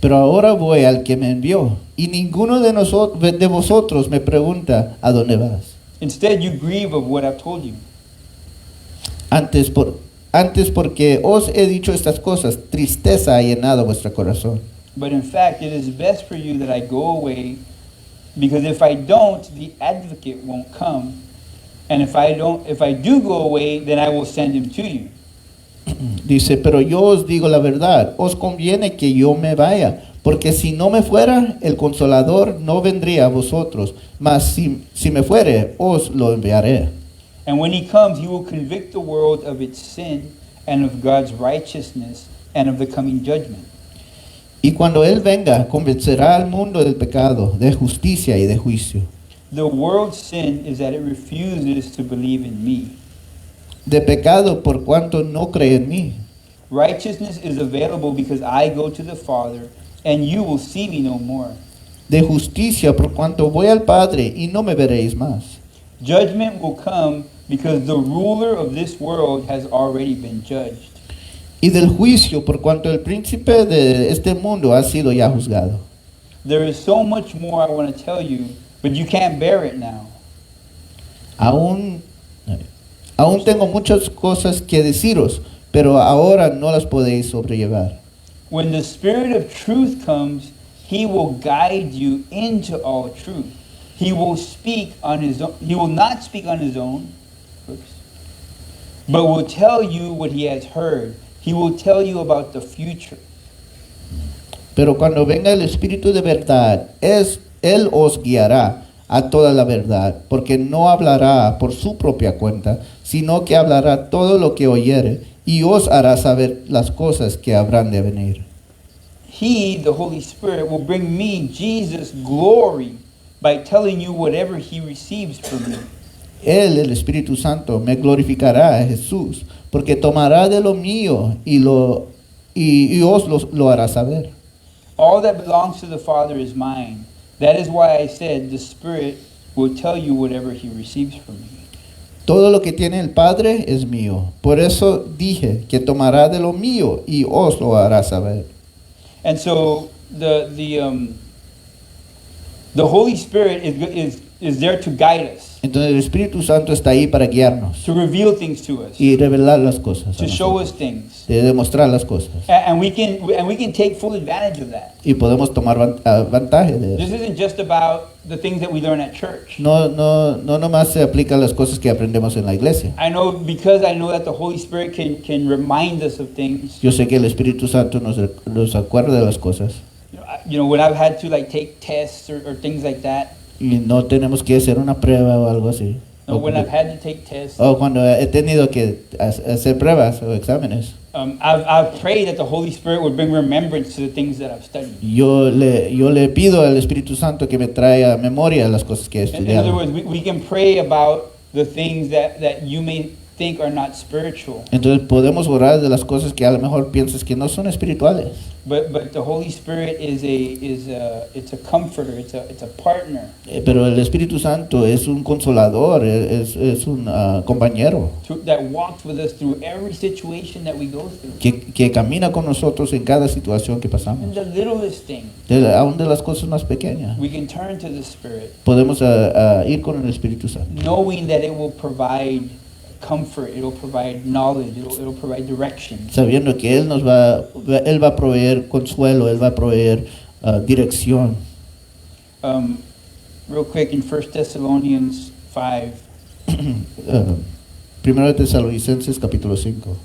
Pero ahora voy al que me envió, y ninguno de vosotros me pregunta a dónde vas.
Instead, you grieve of what I've told you.
Antes porque os he dicho estas cosas, tristeza ha llenado vuestro corazón.
But in fact, it is best for you that I go away, because if I don't, the advocate won't come. And if I do go away, then I will send him to you."
Dice, pero yo os digo la verdad, os conviene que yo me vaya, porque si no me fuera, el Consolador no vendría a vosotros, mas si me fuere, os lo enviaré.
And when he comes, he will convict the world of its sin and of God's righteousness and of the coming judgment.
Y cuando Él venga, convencerá al mundo del pecado, de justicia y de juicio.
The world's sin is that it refuses to believe in me.
De pecado por cuanto no cree en mí.
Righteousness is available because I go to the Father, and you will see me no more.
De justicia por cuanto voy al Padre y no me veréis más.
Judgment will come because the ruler of this world has already been judged.
Y del juicio por cuanto el príncipe de este mundo ha sido ya juzgado.
There is so much more I want to tell you, but you can't bear it now.
Aún tengo muchas cosas que deciros, pero ahora no las podéis sobrellevar.
When the Spirit of truth comes, he will guide you into all truth. He will speak on his own. He will not speak on his own, but will tell you what he has heard. He will tell you about the future.
Pero cuando venga el Espíritu de verdad, Él os guiará a toda la verdad, porque no hablará por su propia cuenta, sino que hablará todo lo que oyere, y os hará saber las cosas que habrán de venir.
He, the Holy Spirit, will bring me, Jesus, glory by telling you whatever he receives from me.
Él, el Espíritu Santo, me glorificará a Jesús, porque tomará de lo mío y os lo hará saber.
All that belongs to the Father is mine. That is why I said the Spirit will tell you whatever he receives from me.
Todo lo que tiene el Padre es mío. Por eso dije que tomará de lo mío y os lo hará saber.
And so the Holy Spirit is there to guide us,
Entonces el Espíritu Santo está ahí para guiarnos
to reveal things to us,
y revelar las cosas, a
to show
nosotros,
us things.
de demostrar las cosas.
And we can take full advantage of that.
Y podemos tomar vantaje de
This
eso.
isn't just about the things that we learn at church.
No nomás se aplica a las cosas que aprendemos en la iglesia.
I know that the Holy Spirit can remind us of things.
Yo sé que el Espíritu Santo nos acuerda de las cosas.
When I've had to take tests or things like that.
Y no tenemos que hacer una prueba o algo así.
When I've had to take tests.
O cuando he tenido que hacer pruebas o exámenes.
I've prayed that the Holy Spirit would bring remembrance to the things that I've studied.
Yo le pido al Espíritu Santo que me traiga memoria las cosas que he
In other
estudiado.
words, we can pray about the things that you may think are not spiritual.
Entonces podemos orar de las cosas que a lo mejor piensas que no son espirituales.
But the Holy Spirit it's a comforter, it's a partner
Pero el Espíritu Santo es un consolador, es un compañero
that walks with us through every situation that we go through.
que camina con nosotros en cada situación que
And
pasamos.
the littlest thing,
Aún de las cosas más pequeñas.
we can turn to the Spirit,
Podemos ir con el Espíritu Santo,
knowing that it will provide comfort, it'll provide knowledge, it'll provide direction.
sabiendo que Él Él va a proveer consuelo, Él va a proveer dirección.
Real quick, in 1 Thessalonians 5,
Primero de Tesalonicenses capítulo 5.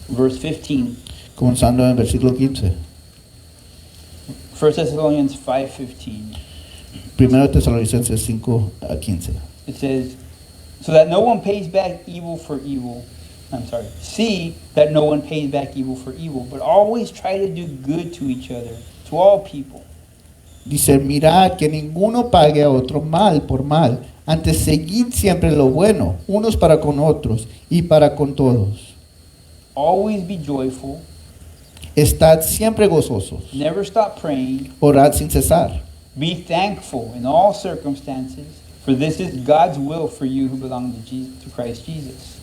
verse 15.
Comenzando en versículo 15.
1 Thessalonians 5:15.
Primero de Tesalonicenses 5 a 15.
It says, so that no one pays back evil for evil. I'm sorry. See that no one pays back evil for evil, but always try to do good to each other, to all people.
Dice, mirad que ninguno pague a otro mal por mal, antes seguid siempre lo bueno, unos para con otros y para con todos.
Always be joyful,
Estad siempre gozosos,
never stop praying,
orad sin cesar.
be thankful in all circumstances, for this is God's will for you who belong to Christ Jesus.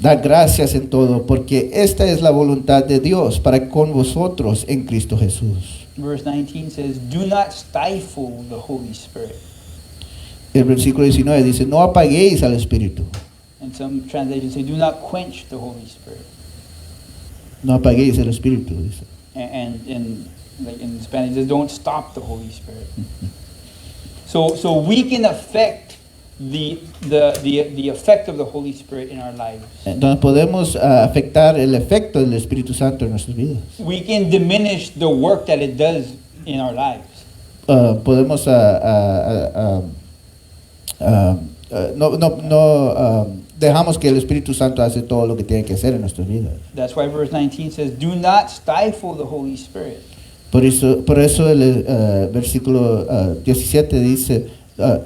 Dad gracias en todo, porque esta es la voluntad de Dios para con vosotros en Cristo Jesús.
Verse 19 says, do not stifle the Holy Spirit.
El versículo 19 dice, no apaguéis al Espíritu.
And some translations say, do not quench the Holy Spirit.
No apaguéis el Espíritu, dice.
And like in Spanish, it says, don't stop the Holy Spirit. So we can affect the effect of the Holy Spirit in our lives.
Entonces podemos afectar el efecto del Espíritu Santo en nuestras vidas.
We can diminish the work that it does in our lives.
Podemos dejamos que el Espíritu Santo hace todo lo que tiene que hacer en nuestras vidas.
That's why verse 19 says, do not stifle the Holy Spirit.
Por eso el versículo 17 dice,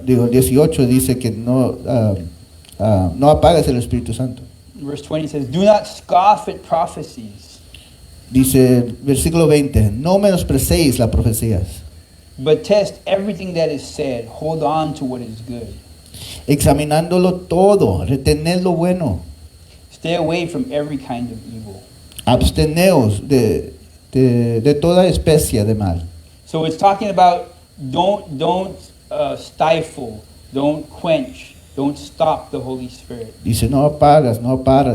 18 dice que no apagues el Espíritu Santo.
Verse 20 says, do not scoff at prophecies,
Dice versículo 20, no menosprecéis las profecías,
but test everything that is said. Hold on to what is good.
examinándolo todo, retened lo bueno,
Stay away from every kind of evil.
absteneos de toda especie de mal.
So it's talking about don't stifle, don't quench, don't stop the Holy Spirit.
Dice, no apagas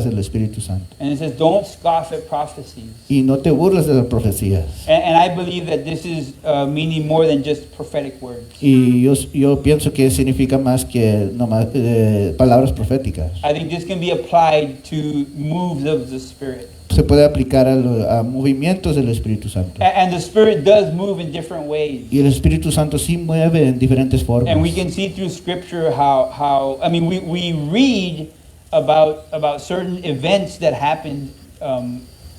el Espíritu Santo.
And it says don't scoff at prophecies.
Y no te burles de las profecías.
And I believe that this is meaning more than just prophetic words.
Y yo pienso que significa más que nomás, palabras proféticas.
I think this can be applied to moves of the Spirit.
Se puede aplicar a movimientos del Espíritu Santo.
And the Spirit does move in different ways.
Y el Espíritu Santo sí mueve en diferentes formas.
And we can see through Scripture how I mean, we read about certain events that happened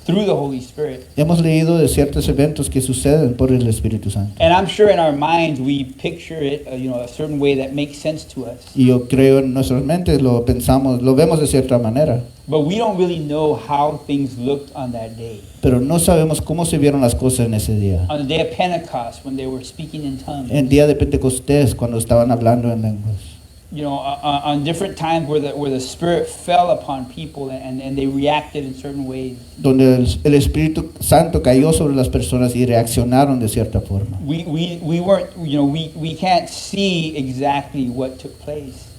through the Holy Spirit.
Hemos leído de ciertos eventos que suceden por el Espíritu Santo.
And I'm sure in our minds we picture it, a certain way that makes sense to us.
Y yo creo en nuestras mentes lo pensamos, lo vemos de cierta manera.
But we don't really know how things looked on that day.
Pero no sabemos cómo se vieron las cosas en ese día.
On the day of Pentecost, when they were speaking in tongues.
En día de Pentecostés, cuando estaban hablando en lenguas.
On different times where the Spirit fell upon people and they reacted in certain ways.
Donde el Espíritu Santo cayó sobre las personas y reaccionaron de cierta forma.
We weren't, we can't see exactly what took place.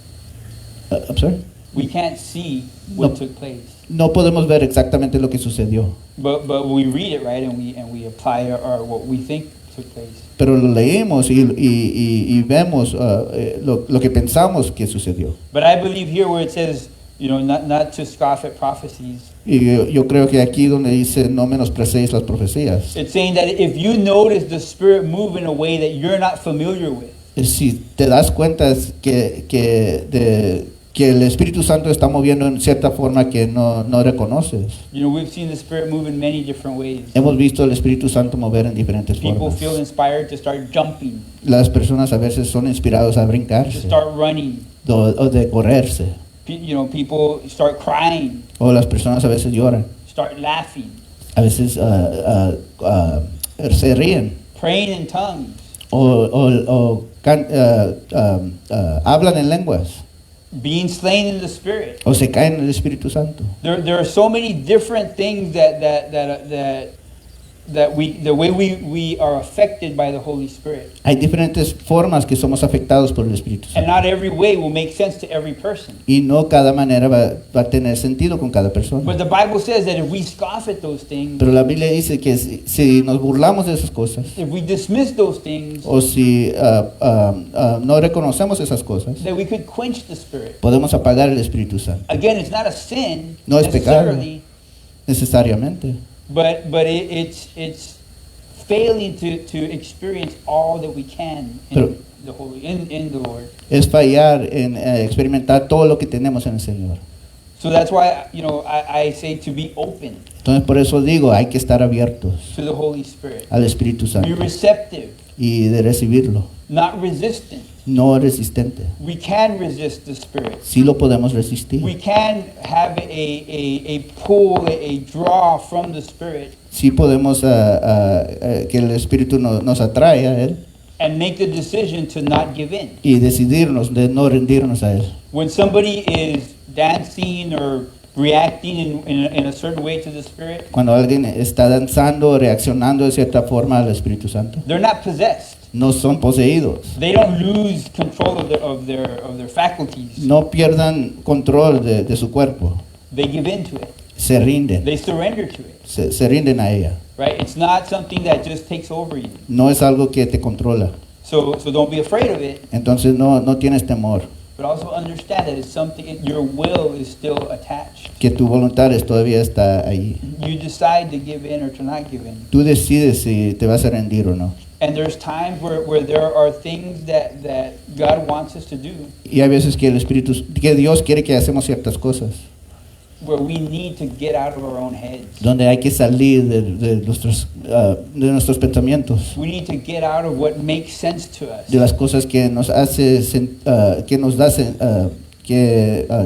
I'm sorry?
We can't see what
No.
took place.
No podemos ver exactamente lo que sucedió,
But we read it, right, and we apply our what we think took place.
pero lo leímos y vemos lo que pensamos que sucedió.
But I believe here where it says, not to scoff at prophecies,
Y yo creo que aquí donde dice no menosprecéis las profecías,
it's saying that if you notice the Spirit move in a way that you're not familiar with,
si te das cuenta es que que el Espíritu Santo está moviendo en cierta forma que no reconoces.
You know, we've seen the Spirit move in many different ways.
Hemos visto el Espíritu Santo mover en diferentes
People
formas.
feel inspired to start jumping,
Las personas a veces son inspirados a
to
brincarse
start running.
o de correrse.
You know, people start crying,
O las personas a veces lloran.
start laughing,
A veces se ríen.
praying in tongues,
Hablan en lenguas.
being slain in the Spirit.
O se caen en el Espíritu Santo.
There are so many different things that the way we are affected by the Holy Spirit.
Hay diferentes formas que somos afectados por el Espíritu
And
Santo.
not every way will make sense to every person.
Y no cada manera va a tener sentido con cada persona.
But the Bible says that if we scoff at those things,
Pero la Biblia dice que si nos burlamos de esas cosas,
if we dismiss those things,
o si no reconocemos esas cosas,
that we could quench the Spirit.
podemos apagar el Espíritu Santo.
Again, it's not a sin
No es pecado.
necessarily,
Necesariamente.
but it's failing to experience all that we can
Pero-
in the Lord.
Es fallar en experimentar todo lo que tenemos en el Señor.
So that's why, you know, I say to be open
Entonces por eso digo, hay que estar abiertos
to the Holy Spirit.
al Espíritu
Be
Santo
receptive,
y de recibirlo,
not resistant.
no resistente.
We can resist the Spirit.
Sí lo podemos resistir.
We can have a pull, a draw from the Spirit
Sí podemos que el Espíritu nos atrae a Él
and make the decision to not give in.
y decidirnos de no rendirnos a Él.
When somebody is dancing or reacting in a certain way to the Spirit,
Cuando alguien está danzando, reaccionando de cierta forma al Espíritu Santo,
they're not possessed.
no son poseídos.
They don't lose control of their faculties.
No pierdan control de su cuerpo.
They give in to it.
Se rinden.
They surrender to it.
Se rinden a ella.
Right? It's not something that just takes over you.
No es algo que te controla.
So don't be afraid of it,
Entonces no tienes temor.
but also understand that it's something, your will is still attached.
Que tu voluntad todavía está ahí.
You decide to give in or to not give in.
Tú decides si te vas a rendir o no.
And there's times where there are things that God wants us to do,
Y hay veces que que Dios quiere que hacemos ciertas cosas,
where we need to get out of our own heads.
donde hay que salir de nuestros pensamientos,
We need to get out of what makes sense to us.
de las cosas que nos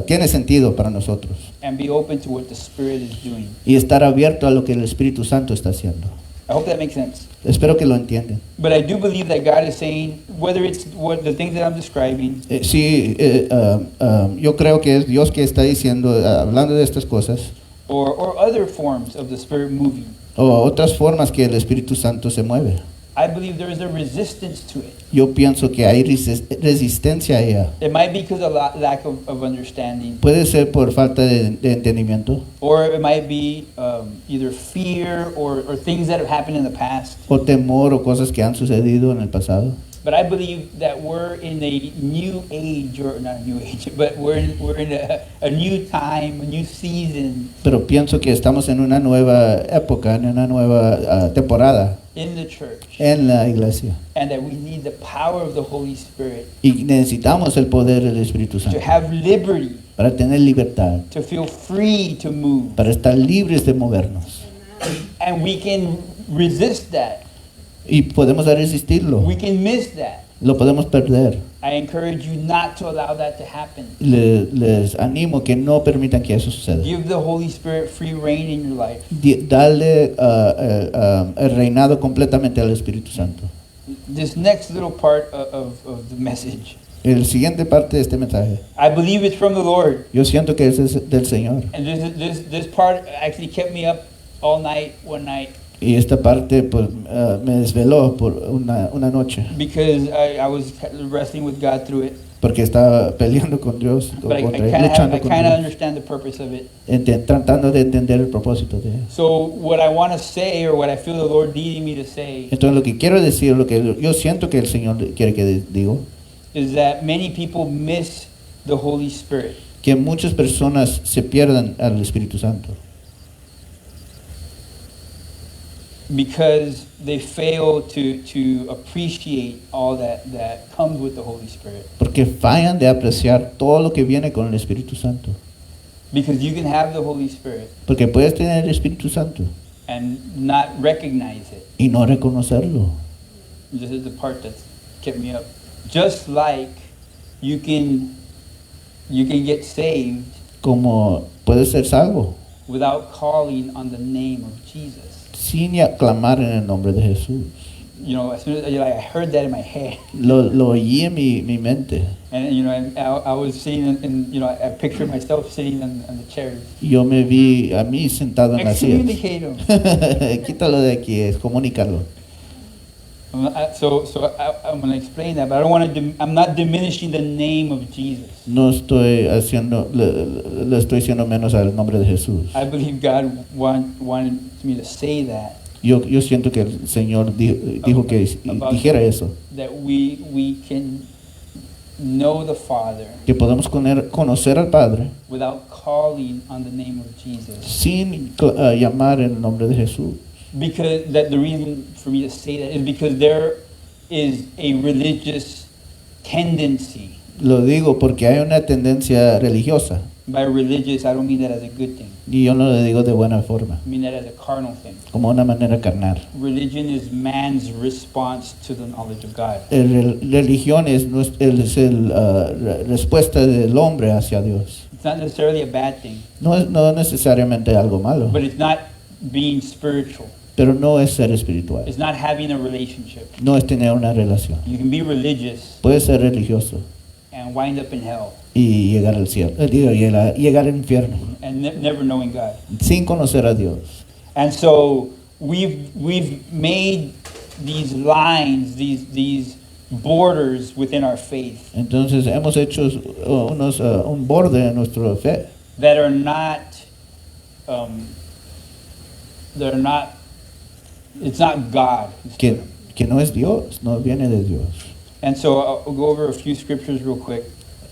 tiene sentido para nosotros,
And be open to what the Spirit is doing.
y estar abierto a lo que el Espíritu Santo está haciendo.
I hope that makes sense.
Espero que lo entiendan.
But I do believe that God is saying, whether it's what the things that I'm describing,
Yo creo que es Dios que está diciendo, hablando de estas cosas,
or other forms of the Spirit moving,
o otras formas que el Espíritu Santo se mueve.
I believe there is a resistance to it.
Yo pienso que hay resistencia a ella.
It might be because of lack of understanding,
Puede ser por falta de entendimiento,
or it might be either fear or things that have happened in the past.
o temor, o cosas que han sucedido en el pasado.
But I believe that we're in a new age, or not a new age, but we're in a new time, a new season
Pero pienso que estamos en una nueva época, en una nueva temporada
in the church,
en la iglesia.
and that we need the power of the Holy Spirit
Y necesitamos el poder del Espíritu
to
Santo
have liberty,
para tener libertad,
to feel free to move.
para estar libres de movernos.
And we can resist that.
Y podemos resistirlo,
We can miss that.
lo podemos perder.
I encourage you not to allow that to happen.
Les animo que no permitan que eso suceda.
Give the Holy Spirit free reign in your life.
Dale el reinado completamente al Espíritu Santo.
This next little part of the message,
El siguiente parte de este mensaje,
I believe it's from the Lord.
yo siento que es del Señor.
And this part actually kept me up all night one night
Y esta parte pues, me desveló por una noche,
because I was wrestling with God through it.
porque estaba peleando con Dios,
But I
luchando con
kind of
Dios,
understand the purpose of it.
tratando de entender el propósito de Él.
So what I want to say, or what I feel the Lord leading me to say,
Entonces lo que quiero decir, lo que yo siento que el Señor quiere que digo,
is that many people miss the Holy Spirit
que muchas personas se pierdan al Espíritu Santo,
because they fail to appreciate all that comes with the Holy Spirit.
Porque fallan de apreciar todo lo que viene con el Espíritu Santo.
Because you can have the Holy Spirit
Porque puedes tener el Espíritu Santo
and not recognize it.
y no reconocerlo.
This is the part that's kept me up. Just like you can get saved
Como puedes ser salvo
without calling on the name of Jesus.
sin clamar en el nombre de Jesús.
You know, as soon as I heard that in my head,
Lo oí en mi mente.
and you know, I was sitting in you know, I pictured myself sitting on the chairs.
Yo me vi a mí sentado en la silla.
Excommunicate him.
Quítalo de aquí, es comunicarlo.
So I'm going to explain that, but I don't want to. I'm not diminishing the name of Jesus.
No estoy haciendo, le estoy haciendo menos al nombre de Jesús.
I believe God wanted me to say that
Yo siento que el Señor dijo que dijera eso,
that we can know the Father
que podemos conocer al Padre
without calling on the name of Jesus.
sin llamar en el nombre de Jesús.
Because the reason for me to say that is because there is a religious tendency.
Lo digo porque hay una tendencia religiosa,
By religious, I don't mean that as a good thing.
y yo no lo digo de buena forma,
I mean that as a carnal thing.
como una manera carnal.
Religion is man's response to the knowledge of God.
Religión es respuesta del hombre hacia Dios.
It's not necessarily a bad thing,
No necesariamente algo malo,
but it's not being spiritual.
pero no es ser espiritual,
It's not having a relationship.
no es tener una relación.
You can be religious
Puede ser religioso
and wind up in hell
y llegar al cielo, llegar al infierno,
and never knowing God.
sin conocer a Dios.
And so we've made these lines, these borders within our faith
Entonces hemos hecho un borde en nuestra fe
that are not, it's not God.
que no es Dios, no viene de Dios.
And so I'll go over a few scriptures real quick.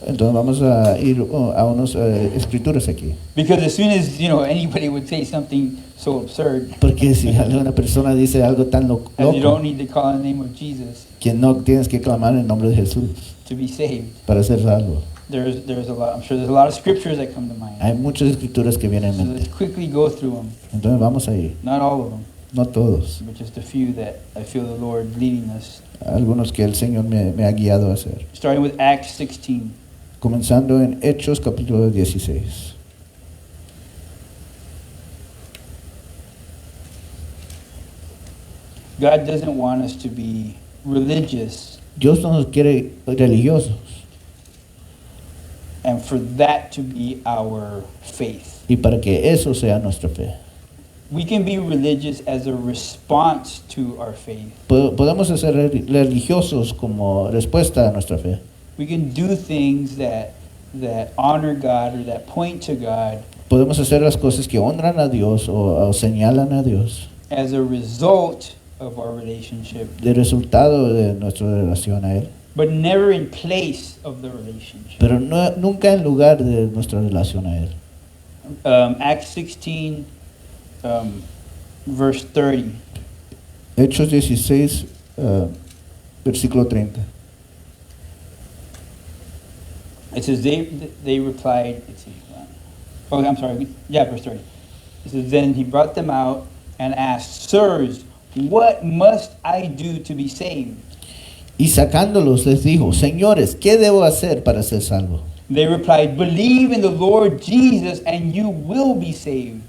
Entonces vamos a ir a unas escrituras aquí,
Because as soon as, you know, anybody would say something so absurd,
porque si alguna persona dice algo tan
and you
loco
don't need to call on the name of Jesus
que no tienes que clamar en el nombre de Jesús
to be saved,
para ser salvo.
there's a lot, I'm sure there's a lot of scriptures that come to mind.
Hay muchas escrituras que vienen
So
en
let's
mente.
quickly go through them.
Entonces vamos a ir,
Not all of them,
no todos,
but just a few that I feel the Lord leading us.
algunos que el Señor me ha guiado a hacer.
Starting with Acts 16.
Comenzando en Hechos capítulo 16.
God doesn't want us to be religious
Dios no nos quiere religiosos
and for that to be our faith.
y para que eso sea nuestra fe.
We can be religious as a response to our faith.
Podemos ser religiosos como respuesta a nuestra fe.
We can do things that honor God or that point to God
Podemos hacer las cosas que honran a Dios o señalan a Dios
as a result of our relationship,
de resultado de nuestra relación a Él,
but never in place of the relationship.
pero nunca en lugar de nuestra relación a Él.
Acts 16, verse 30.
Hechos 16, versículo 30.
It says they replied. Let's see. Oh, I'm sorry. Yeah, verse 30. It says, then he brought them out and asked, sirs, what must I do to be saved?
Y sacándolos les dijo, señores, ¿qué debo hacer para ser salvo?
They replied, believe in the Lord Jesus and you will be saved,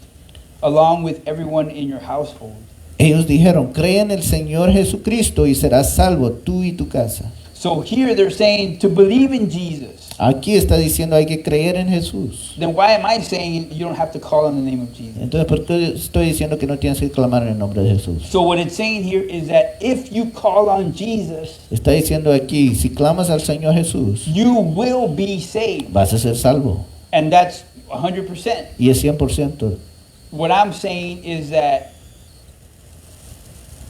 along with everyone in your household.
Ellos dijeron, cree en el Señor Jesucristo y serás salvo tú y tu casa.
So here they're saying to believe in Jesus.
Aquí está diciendo hay que creer en Jesús.
Then why am I saying you don't have to call on the name of Jesus?
Entonces, ¿por qué estoy diciendo que no tienes que clamar en el nombre de Jesús?
So what it's saying here is that if you call on Jesus,
Está diciendo aquí, si clamas al Señor Jesús,
you will be saved.
vas a ser salvo.
And that's 100%.
Y es 100%.
What I'm saying is that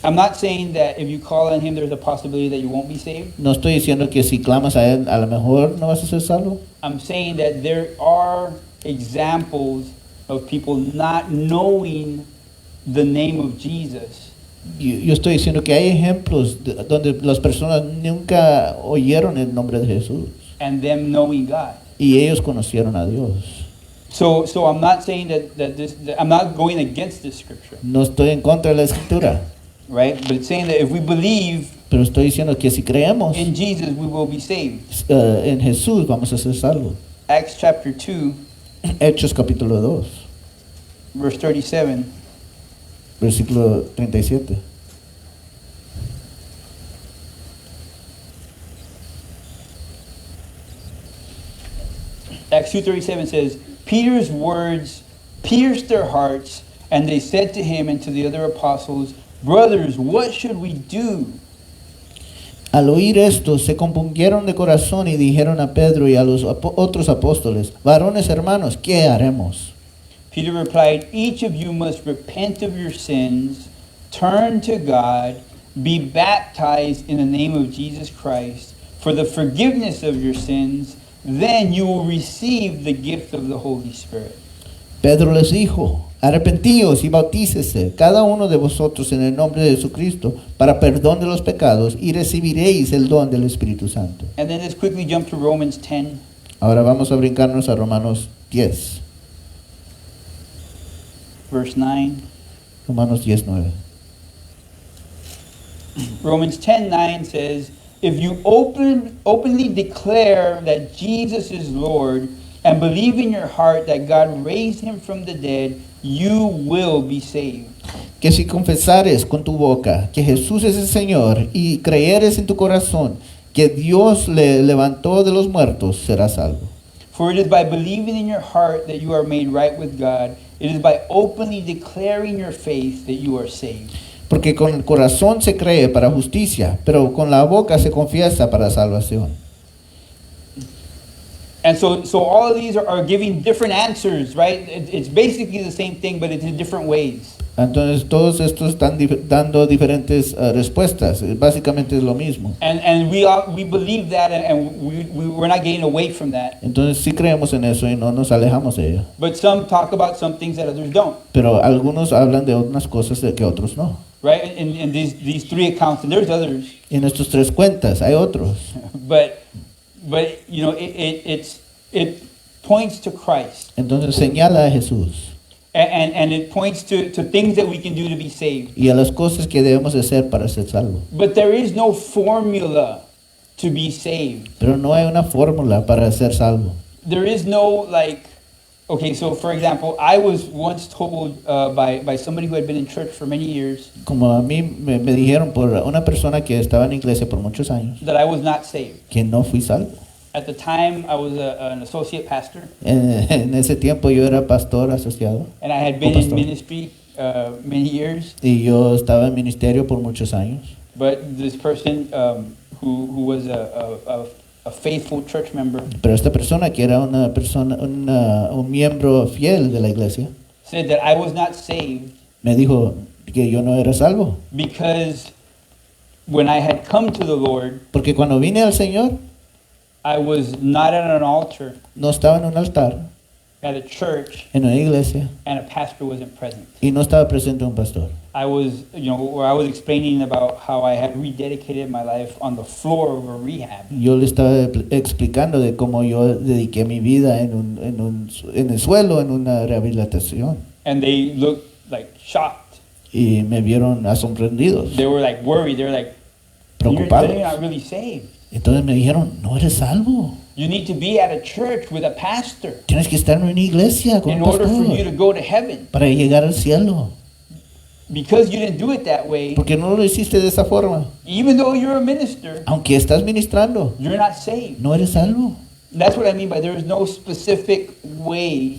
I'm not saying that if you call on him, there's a possibility that you won't be saved.
No estoy diciendo que si clamas a Él, a lo mejor no vas a ser salvo.
I'm saying that there are examples of people not knowing the name of Jesus
Yo estoy diciendo que hay ejemplos donde las personas nunca oyeron el nombre de Jesús
and them knowing God.
y ellos conocieron a Dios.
So I'm not saying that I'm not going against this scripture,
No estoy en contra de la escritura,
right? But it's saying that if we believe
pero estoy diciendo que si creemos
in Jesus, we will be saved.
en Jesús vamos a ser salvos.
Acts chapter 2,
Hechos capítulo 2,
verse 37.
versículo 37.
Acts 2:37 says, Peter's words pierced their hearts, and they said to him and to the other apostles, Brothers, what should we do?
Al oír esto, se compungieron de corazón y dijeron a Pedro y a los otros apóstoles, varones hermanos, ¿qué haremos?
Peter replied, Each of you must repent of your sins, turn to God, be baptized in the name of Jesus Christ for the forgiveness of your sins, then you will receive the gift of the Holy Spirit.
Pedro les dijo, arrepentíos y bautícese cada uno de vosotros en el nombre de Jesucristo para perdón de los pecados y recibiréis el don del Espíritu Santo.
And then let's quickly jump to Romans 10,
Ahora vamos a brincarnos a Romanos 10.
verse 9.
Romanos 10:9.
Romans 10:9 says, If you openly declare that Jesus is Lord and believe in your heart that God raised him from the dead, you will be saved.
Que si confesares con tu boca que Jesús es el Señor y creyeres en tu corazón que Dios le levantó de los muertos, serás salvo.
For it is by believing in your heart that you are made right with God. It is by openly declaring your faith that you are saved.
Porque con el corazón se cree para justicia, pero con la boca se confiesa para salvación.
And so all of these are giving different answers, right? It's basically the same thing, but it's in different ways.
Entonces todos estos están dando diferentes respuestas. Básicamente es lo mismo.
And we believe that, and we're not getting away from that.
Entonces sí creemos en eso y no nos alejamos de ello.
But some talk about some things that others don't,
Pero algunos hablan de unas cosas que otros no.
right? In these three accounts, and there's others,
Y en estos tres cuentas hay otros.
but you know, it points to Christ.
Entonces señala a Jesús
And it points to things that we can do to be saved.
y a las cosas que debemos de hacer para ser salvos.
But there is no formula to be saved.
Pero no hay una fórmula para ser salvo.
There is no okay, so for example, I was once told by somebody who had been in church for many years
Como a mí me dijeron por una persona que estaba en la iglesia por muchos años
that I was not saved.
que no fui salvo.
At the time, I was an associate pastor,
En ese tiempo yo era pastor asociado
and I had been in
pastor.
ministry many years.
y yo estaba en ministerio por muchos años.
But this person who was a faithful church member
Pero esta persona que era una persona, un miembro fiel de la iglesia,
said that I was not saved
me dijo que yo no era salvo.
because when I had come to the Lord,
Porque cuando vine al Señor,
I was not at an altar
no estaba en un altar,
at a church,
en una iglesia,
and a pastor wasn't present.
y no estaba presente un pastor.
I was, where I was explaining about how I had rededicated my life on the floor of a rehab.
Yo le estaba explicando de cómo yo dediqué mi vida en el suelo, en una rehabilitación.
And they looked like shocked.
Y me vieron asombrecidos,
They were like worried. They were like, you're
preocupados.
not really saved.
Entonces me dijeron, no eres salvo.
You need to be at a church with a pastor
Tienes que estar en una iglesia con
in
un
order for you
pastor
to go to heaven.
para llegar al cielo.
Because you didn't do it that way,
Porque no lo hiciste de esa forma.
even though you're a minister,
Aunque estás ministrando,
you're not saved.
no eres salvo.
That's what I mean by there is no specific way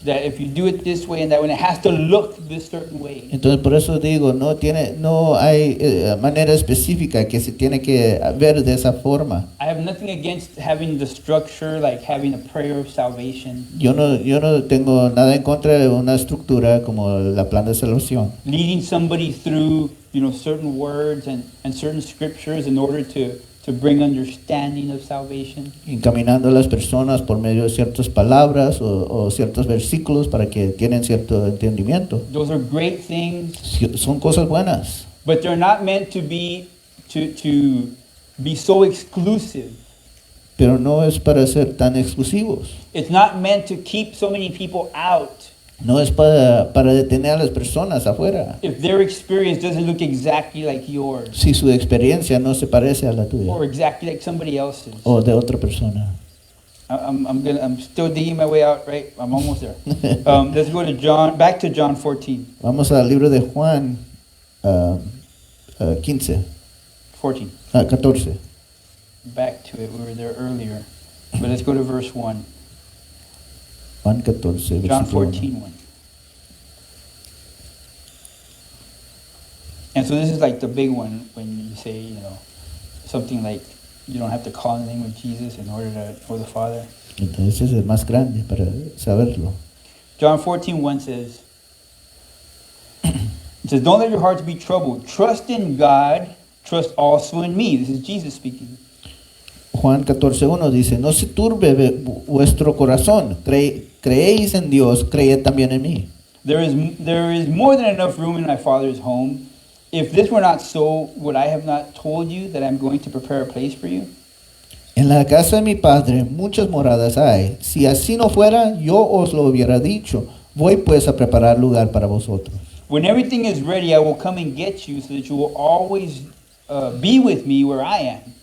that if you do it this way and that when it has to look this certain way.
Entonces por eso digo, no hay manera específica que se tiene que ver de esa forma.
I have nothing against having the structure, like having a prayer of salvation,
Yo no tengo nada en contra de una estructura como la plan de salvación,
leading somebody through, certain words and certain scriptures in order to to bring understanding of salvation.
encaminando a las personas por medio de ciertas palabras o ciertos versículos para que tienen cierto entendimiento.
Those are great things,
Son cosas buenas,
but they're not meant to be so exclusive.
pero no es para ser tan exclusivos.
It's not meant to keep so many people out
No es para detener a las personas afuera.
if their experience doesn't look exactly like yours
Si su experiencia no se parece a la tuya
or exactly like somebody else's.
o de otra persona.
I'm still digging my way out, right? I'm almost there. Let's go to back to John 14.
Vamos al libro de Juan 15,
14.
14.
Back to it. We were there earlier. But let's go to verse 1.
Juan 14,
John
versículo
14, 1. And so this is like the big one when you say, something like you don't have to call in the name of Jesus in order to know the Father.
1. Entonces es el más grande para saberlo.
John 14:1 says, it says, don't let your hearts be troubled. Trust in God. Trust also in me. This is Jesus speaking.
Juan 14:1 dice, no se turbe vuestro corazón, creéis en Dios, creed también en mí.
There is more than enough room in my Father's home. If this were not so, would I have not told you that I'm going to prepare a place for you?
En la casa de mi Padre muchas moradas hay. Si así no fuera, yo os lo hubiera dicho. Voy pues a preparar lugar para vosotros.
When everything is ready, I will come and get you so that you will always be with me where I am.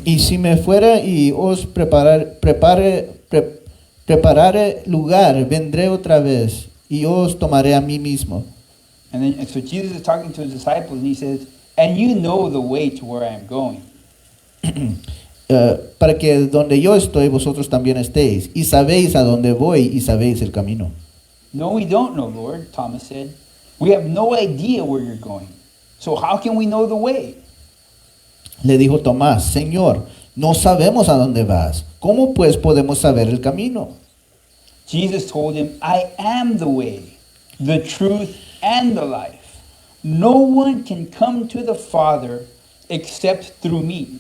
Y si me fuera y os preparare lugar, vendré otra vez y os tomaré a mí mismo.
And so Jesus is talking to his disciples and he says, and you know the way to where I am going.
Para que donde yo estoy, vosotros también estéis. Y sabéis a dónde voy y sabéis el camino.
No, we don't know, Lord, Thomas said. We have no idea where you're going. So how can we know the way?
Le dijo Tomás, Señor, no sabemos a dónde vas. ¿Cómo pues podemos saber el camino?
Jesus told him, I am the way, the truth, and the life. No one can come to the Father except through me.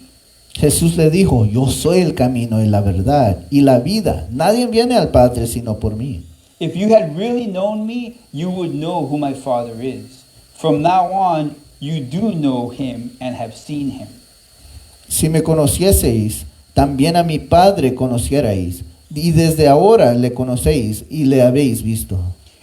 Jesús le dijo, yo soy el camino y la verdad y la vida. Nadie viene al Padre sino por mí.
If you had really known me, you would know who my Father is. From now on, you do know him and have seen him.
Si me conocieseis, también a mi Padre conocierais. Y desde ahora le conocéis y le habéis visto.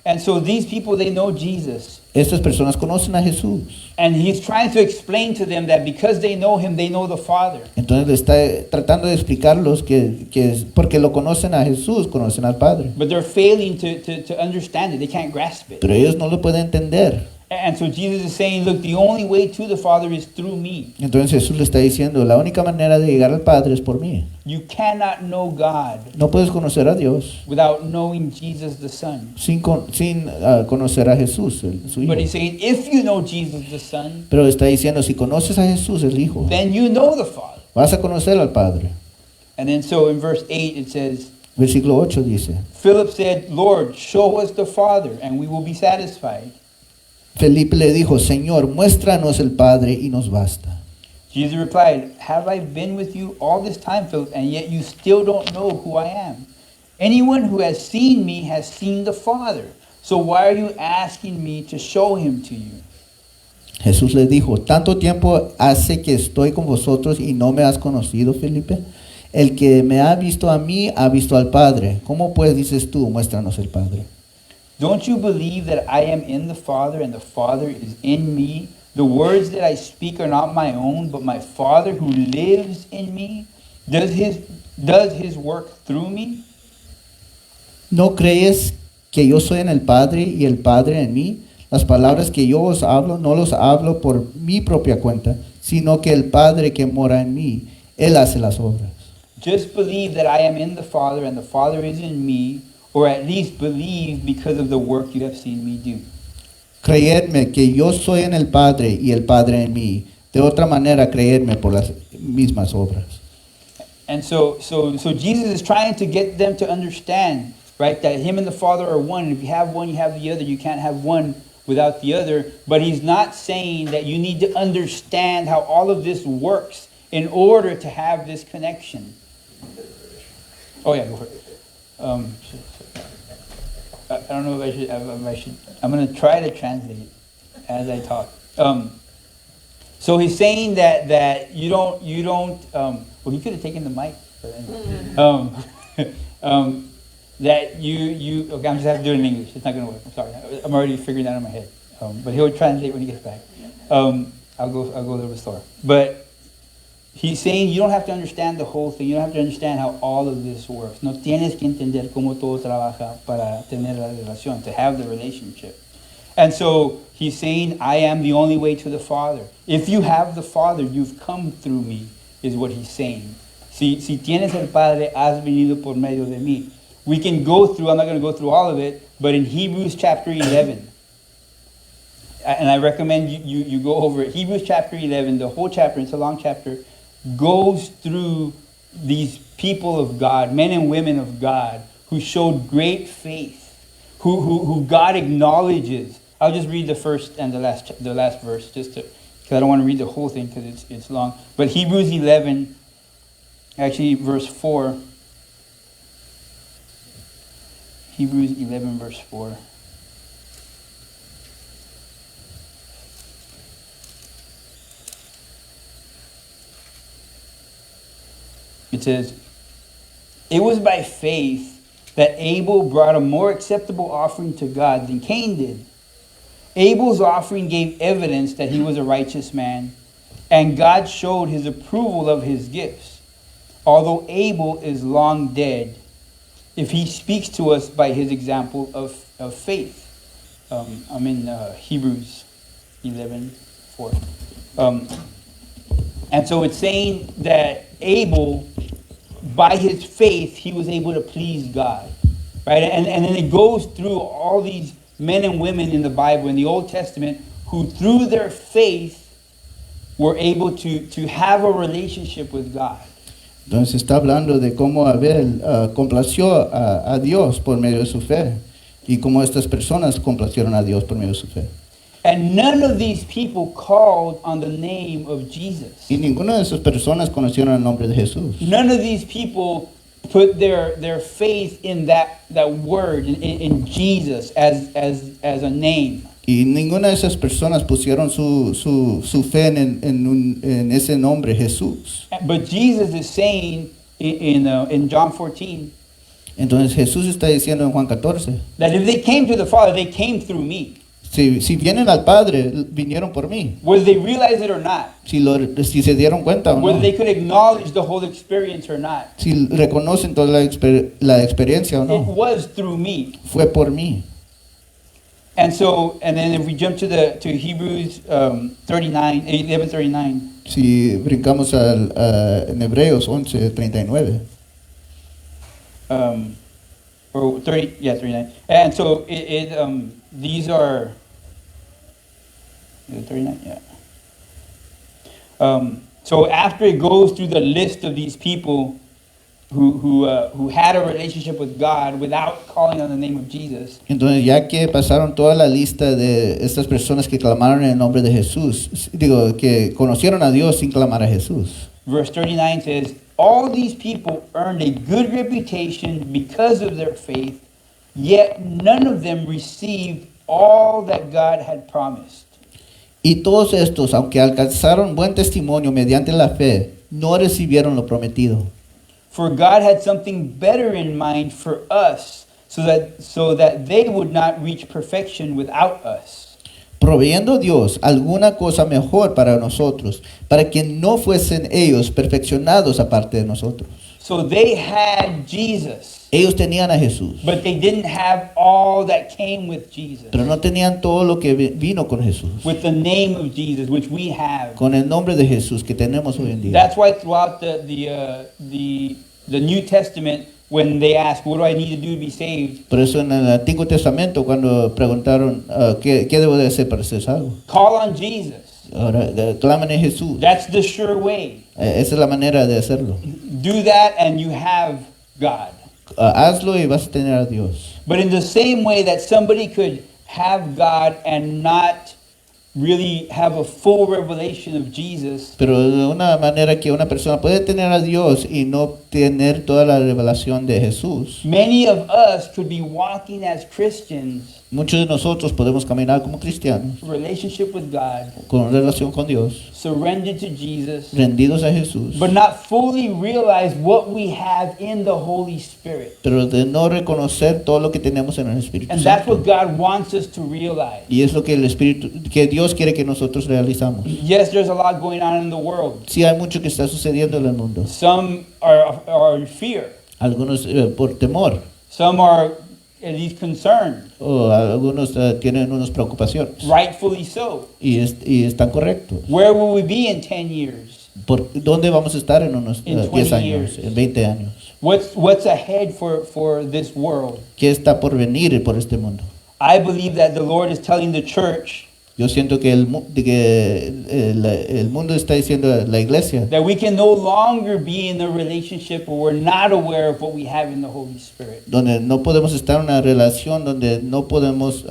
And so these people, they know Jesus.
Estas personas conocen a Jesús.
And he's trying to explain to them that because they know him, they know the Father.
Entonces le está tratando de explicarlos que porque lo conocen a Jesús, conocen al Padre.
But they're failing to understand it. They can't grasp it.
Pero ellos no lo pueden entender.
And so Jesus is saying, look, the only way to the Father is through me.
Entonces Jesús le está diciendo, la única manera de llegar al Padre es por mí.
You cannot know God
No puedes conocer a Dios
without knowing Jesus the Son.
sin conocer a Jesús, su Hijo.
But he's saying, if you know Jesus the Son,
Pero está diciendo, si conoces a Jesús, el Hijo,
then you know the Father.
vas a conocer al Padre.
And then so in verse 8 it says,
Versículo 8 dice,
Philip said, Lord, show us the Father, and we will be satisfied.
Felipe le dijo, Señor, muéstranos el Padre y nos basta.
Jesus replied, have I been with you all this time, Philip, and yet you still don't know who I am? Anyone who has seen me has seen the Father. So why are you asking me to show him to you?
Jesús le dijo, ¿tanto tiempo hace que estoy con vosotros y no me has conocido, Felipe? El que me ha visto a mí, ha visto al Padre. ¿Cómo pues dices tú, muéstranos el Padre?
Don't you believe that I am in the Father and the Father is in me? The words that I speak are not my own, but my Father who lives in me does his work through me.
¿No crees que yo soy en el Padre y el Padre en mí? Las palabras que yo os hablo, no los hablo por mi propia cuenta, sino que el Padre que mora en mí, Él hace las obras.
Just believe that I am in the Father and the Father is in me, or at least believe because of the work you have seen me do.
Creedme que yo soy en el Padre y el Padre en mí. De otra manera, creedme por las mismas obras.
And so Jesus is trying to get them to understand, right, that him and the Father are one. And if you have one, you have the other. You can't have one without the other, but he's not saying that you need to understand how all of this works in order to have this connection. Oh yeah, go for it. I don't know if I should. I'm going to try to translate as I talk. So he's saying that you don't. Well, he could have taken the mic. But anyway. That you. Okay, I'm just have to do it in English. It's not going to work. I'm sorry. I'm already figuring that out in my head. But he'll translate when he gets back. I'll go a little bit slower. But he's saying you don't have to understand the whole thing. You don't have to understand how all of this works. No tienes que entender cómo todo trabaja para tener la relación, to have the relationship. And so he's saying, I am the only way to the Father. If you have the Father, you've come through me, is what he's saying. Si tienes el Padre, has venido por medio de mí. We can go through, I'm not going to go through all of it, but in Hebrews chapter 11, and I recommend you go over it. Hebrews chapter 11, the whole chapter, it's a long chapter, goes through these people of God, men and women of God, who showed great faith, who God acknowledges. I'll just read the first and the last verse, just because I don't want to read the whole thing because it's long. But Hebrews 11, actually verse 4. Hebrews 11, verse 4. It says, it was by faith that Abel brought a more acceptable offering to God than Cain did. Abel's offering gave evidence that he was a righteous man, and God showed his approval of his gifts. Although Abel is long dead, if he speaks to us by his example of faith. I'm in Hebrews 11, 4. And so it's saying that Abel, by his faith, he was able to please God. Right? And then it goes through all these men and women in the Bible, in the Old Testament, who through their faith were able to have a relationship with God.
Entonces está hablando de cómo Abel complació a Dios por medio de su fe y cómo estas personas complacieron a Dios por medio de su fe.
And none of these people called on the name of Jesus.
Y ninguna de esas personas conocieron el nombre de Jesús.
None of these people put their faith in that word, in Jesus as a name.
Y ninguna de esas personas pusieron su fe en ese nombre, Jesús.
But Jesus is saying in John 14,
entonces Jesús está diciendo en Juan 14,
that if they came to the Father, they came through me.
si vienen al Padre, vinieron por mí.
Whether they realize it or not.
Si se dieron cuenta o no.
Whether they could acknowledge the whole experience or not.
Si reconocen toda la experiencia o no.
It was through me.
Fue por mí.
And then if we jump to Hebrews 11:39.
Si brincamos en Hebreos 11:39.
Or 39. And so these are 39, yeah. So after it goes through the list of these people who had a relationship with God without calling on the name of Jesus.
Entonces, ya que pasaron toda la lista de estas personas que clamaron en el nombre de Jesús, que conocieron a Dios sin clamar a Jesús.
Verse 39 says, all these people earned a good reputation because of their faith, yet none of them received all that God had promised.
Y todos estos, aunque alcanzaron buen testimonio mediante la fe, no recibieron lo prometido.
For God had something better in mind for us, so that they would not reach perfection without us.
Proveyendo Dios alguna cosa mejor para nosotros, para que no fuesen ellos perfeccionados aparte de nosotros.
So they had Jesus.
Ellos tenían a Jesús.
But they didn't have all that came with Jesus.
Pero no tenían todo lo que vino con Jesús.
With the name of Jesus, which we have.
Con el nombre de Jesús que tenemos hoy en día.
That's why throughout the New Testament, when they ask, what do I need to do to be saved?
Por eso en el Antiguo Testamento cuando preguntaron ¿qué debo de hacer para ser salvo?
Call on Jesus.
Ahora claman en Jesús.
That's the sure way.
Esa es la manera de hacerlo.
Do that and you have God.
Hazlo y vas a tener a Dios.
But in the same way that somebody could have God and not really have a full revelation of Jesus,
Pero de una manera que una persona puede tener a Dios y no tener toda la revelación de Jesús.
many of us could be walking as Christians,
Muchos de nosotros podemos caminar como cristianos,
relationship with God,
con relación con Dios,
surrendered to Jesus,
rendidos a Jesús,
but not fully realize what we have in the Holy Spirit.
pero de no reconocer todo lo que tenemos en el Espíritu
And that's
Santo.
what God wants us to realize.
Y es lo que el Espíritu, que Dios quiere que nosotros realizamos.
Yes, there's a lot going on in the world.
Sí, hay mucho que está sucediendo en el mundo.
Some are in fear.
Algunos por temor,
Some are at least concerned,
o algunos tienen unas preocupaciones.
rightfully so.
Y están correctos.
Where will we be in 10 years?
¿Dónde vamos a estar en unos
In
10
20
años,
years.
en 20 años?
What's ahead for this world?
¿Qué está por venir por este mundo?
I believe that the Lord is telling the church
Yo siento que el mundo está diciendo a la iglesia
that we can no longer be in a relationship where we're not aware of what we have in the Holy Spirit.
donde no podemos estar en una relación donde no podemos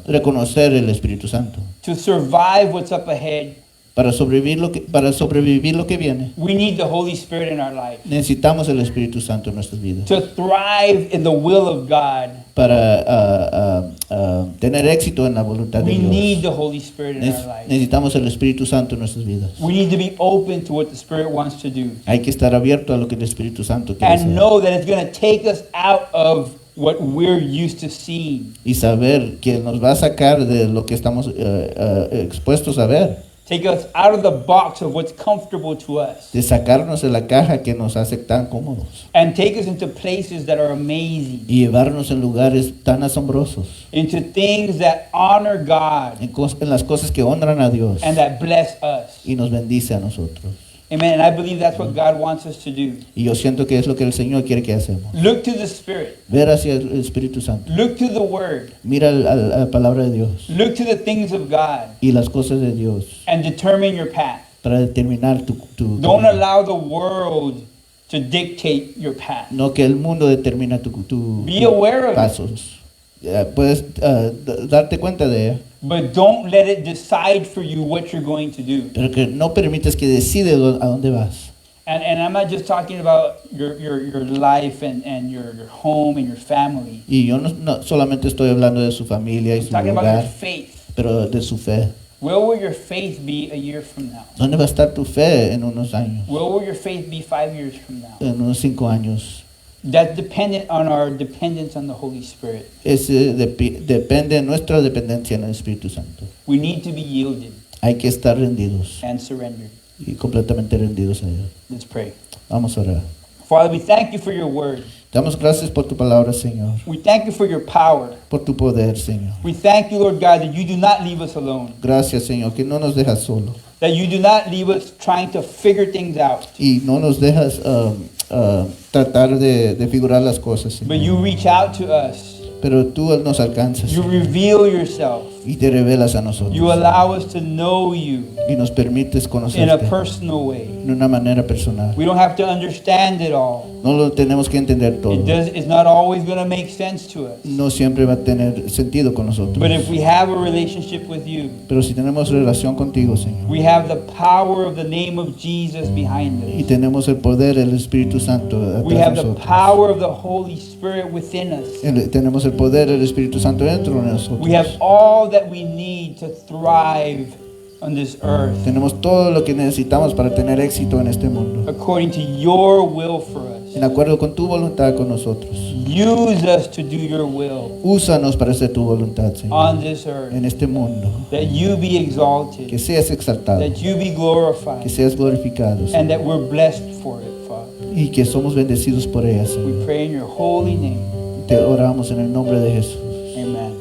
reconocer el Espíritu Santo.
To survive what's up ahead,
Para sobrevivir lo que viene,
we need the Holy Spirit in our life.
necesitamos el Espíritu Santo en nuestras vidas.
To thrive in the will of God,
Para tener éxito en la voluntad de
we need
Dios,
the Holy Spirit in our life.
necesitamos el Espíritu Santo en nuestras vidas.
We need to be open to what the Spirit wants to do
Hay que estar abierto a lo que el Espíritu Santo quiere
and
hacer.
know that it's going to take us out of what we're used to seeing.
Y saber que nos va a sacar de lo que estamos expuestos a ver,
Take us out of the box of what's comfortable to us
de sacarnos de la caja que nos hace tan cómodos
and take us into places that are amazing,
y llevarnos en lugares tan asombrosos,
into things that honor God
en las cosas que honran a Dios
and that bless us.
y nos bendice a nosotros.
Amen. And I believe that's what God wants us to do.
Y yo siento que es lo que el Señor quiere que hacemos.
Look to the Spirit.
Ver hacia el Espíritu Santo.
Look to the Word.
Mira a la palabra de Dios
Look to the things of God
y las cosas de Dios
and determine your path.
para determinar tu
Don't
camino.
allow the world to dictate your path.
No que el mundo determina tu
Be aware of it,
pasos. Puedes darte cuenta de ella,
but don't let it decide for you what you're going to do.
pero que no permites que decide a dónde vas.
And I'm not just talking about your life and your home and your family.
Y yo no solamente estoy hablando de su familia y
I'm
su
talking about your
lugar,
faith.
pero de su fe.
Where will your faith be a year from now?
¿Dónde va a estar tu fe en unos años?
Where will your faith be 5 years from now?
En unos 5 años.
That's dependent on our dependence on the Holy Spirit.
Depende de nuestra dependencia en el Espíritu Santo.
We need to be yielded
Hay que estar rendidos
and surrendered.
y completamente rendidos a Dios.
Let's pray.
Vamos a orar.
Father, we thank you for your word.
Damos gracias por tu palabra, Señor,
We thank you for your power.
por tu poder, Señor.
We thank you, Lord God, that you do not leave us alone,
Gracias, Señor, que no nos dejas solos
that you do not leave us trying to figure things out,
y no nos dejas tratar de figurar las cosas,
but you
Señor.
reach out to us.
Pero tú nos alcanzas
You reveal yourself.
y te revelas a nosotros
You allow us to know you
y nos permites
in a
conocerte
personal way.
de una manera personal.
We don't have to understand it all.
No lo tenemos que entender todo.
It's not always going to make sense to us.
No siempre va a tener sentido con nosotros.
But if we have a relationship with you,
Pero si tenemos relación contigo, Señor,
we have the power of the name of Jesus behind
y
us.
tenemos el poder del Espíritu Santo
We
atrás
have
de
the
nosotros,
power of the Holy Spirit within us.
tenemos el poder del Espíritu Santo dentro de nosotros.
We have all that we need to thrive on this earth
Tenemos todo lo que necesitamos para tener éxito en este mundo,
according to your will for us.
en acuerdo con tu voluntad con nosotros.
Use us to do your will
Úsanos para hacer tu voluntad, Señor,
on this earth.
en este mundo.
That you be
Que
exalted,
seas exaltado,
that you be
que
glorified,
seas glorificado,
and
Señor,
that we're blessed for it, Father.
y que somos bendecidos por ella,
We
Señor.
pray in your holy name.
Te oramos en el nombre de Jesús.
Amen.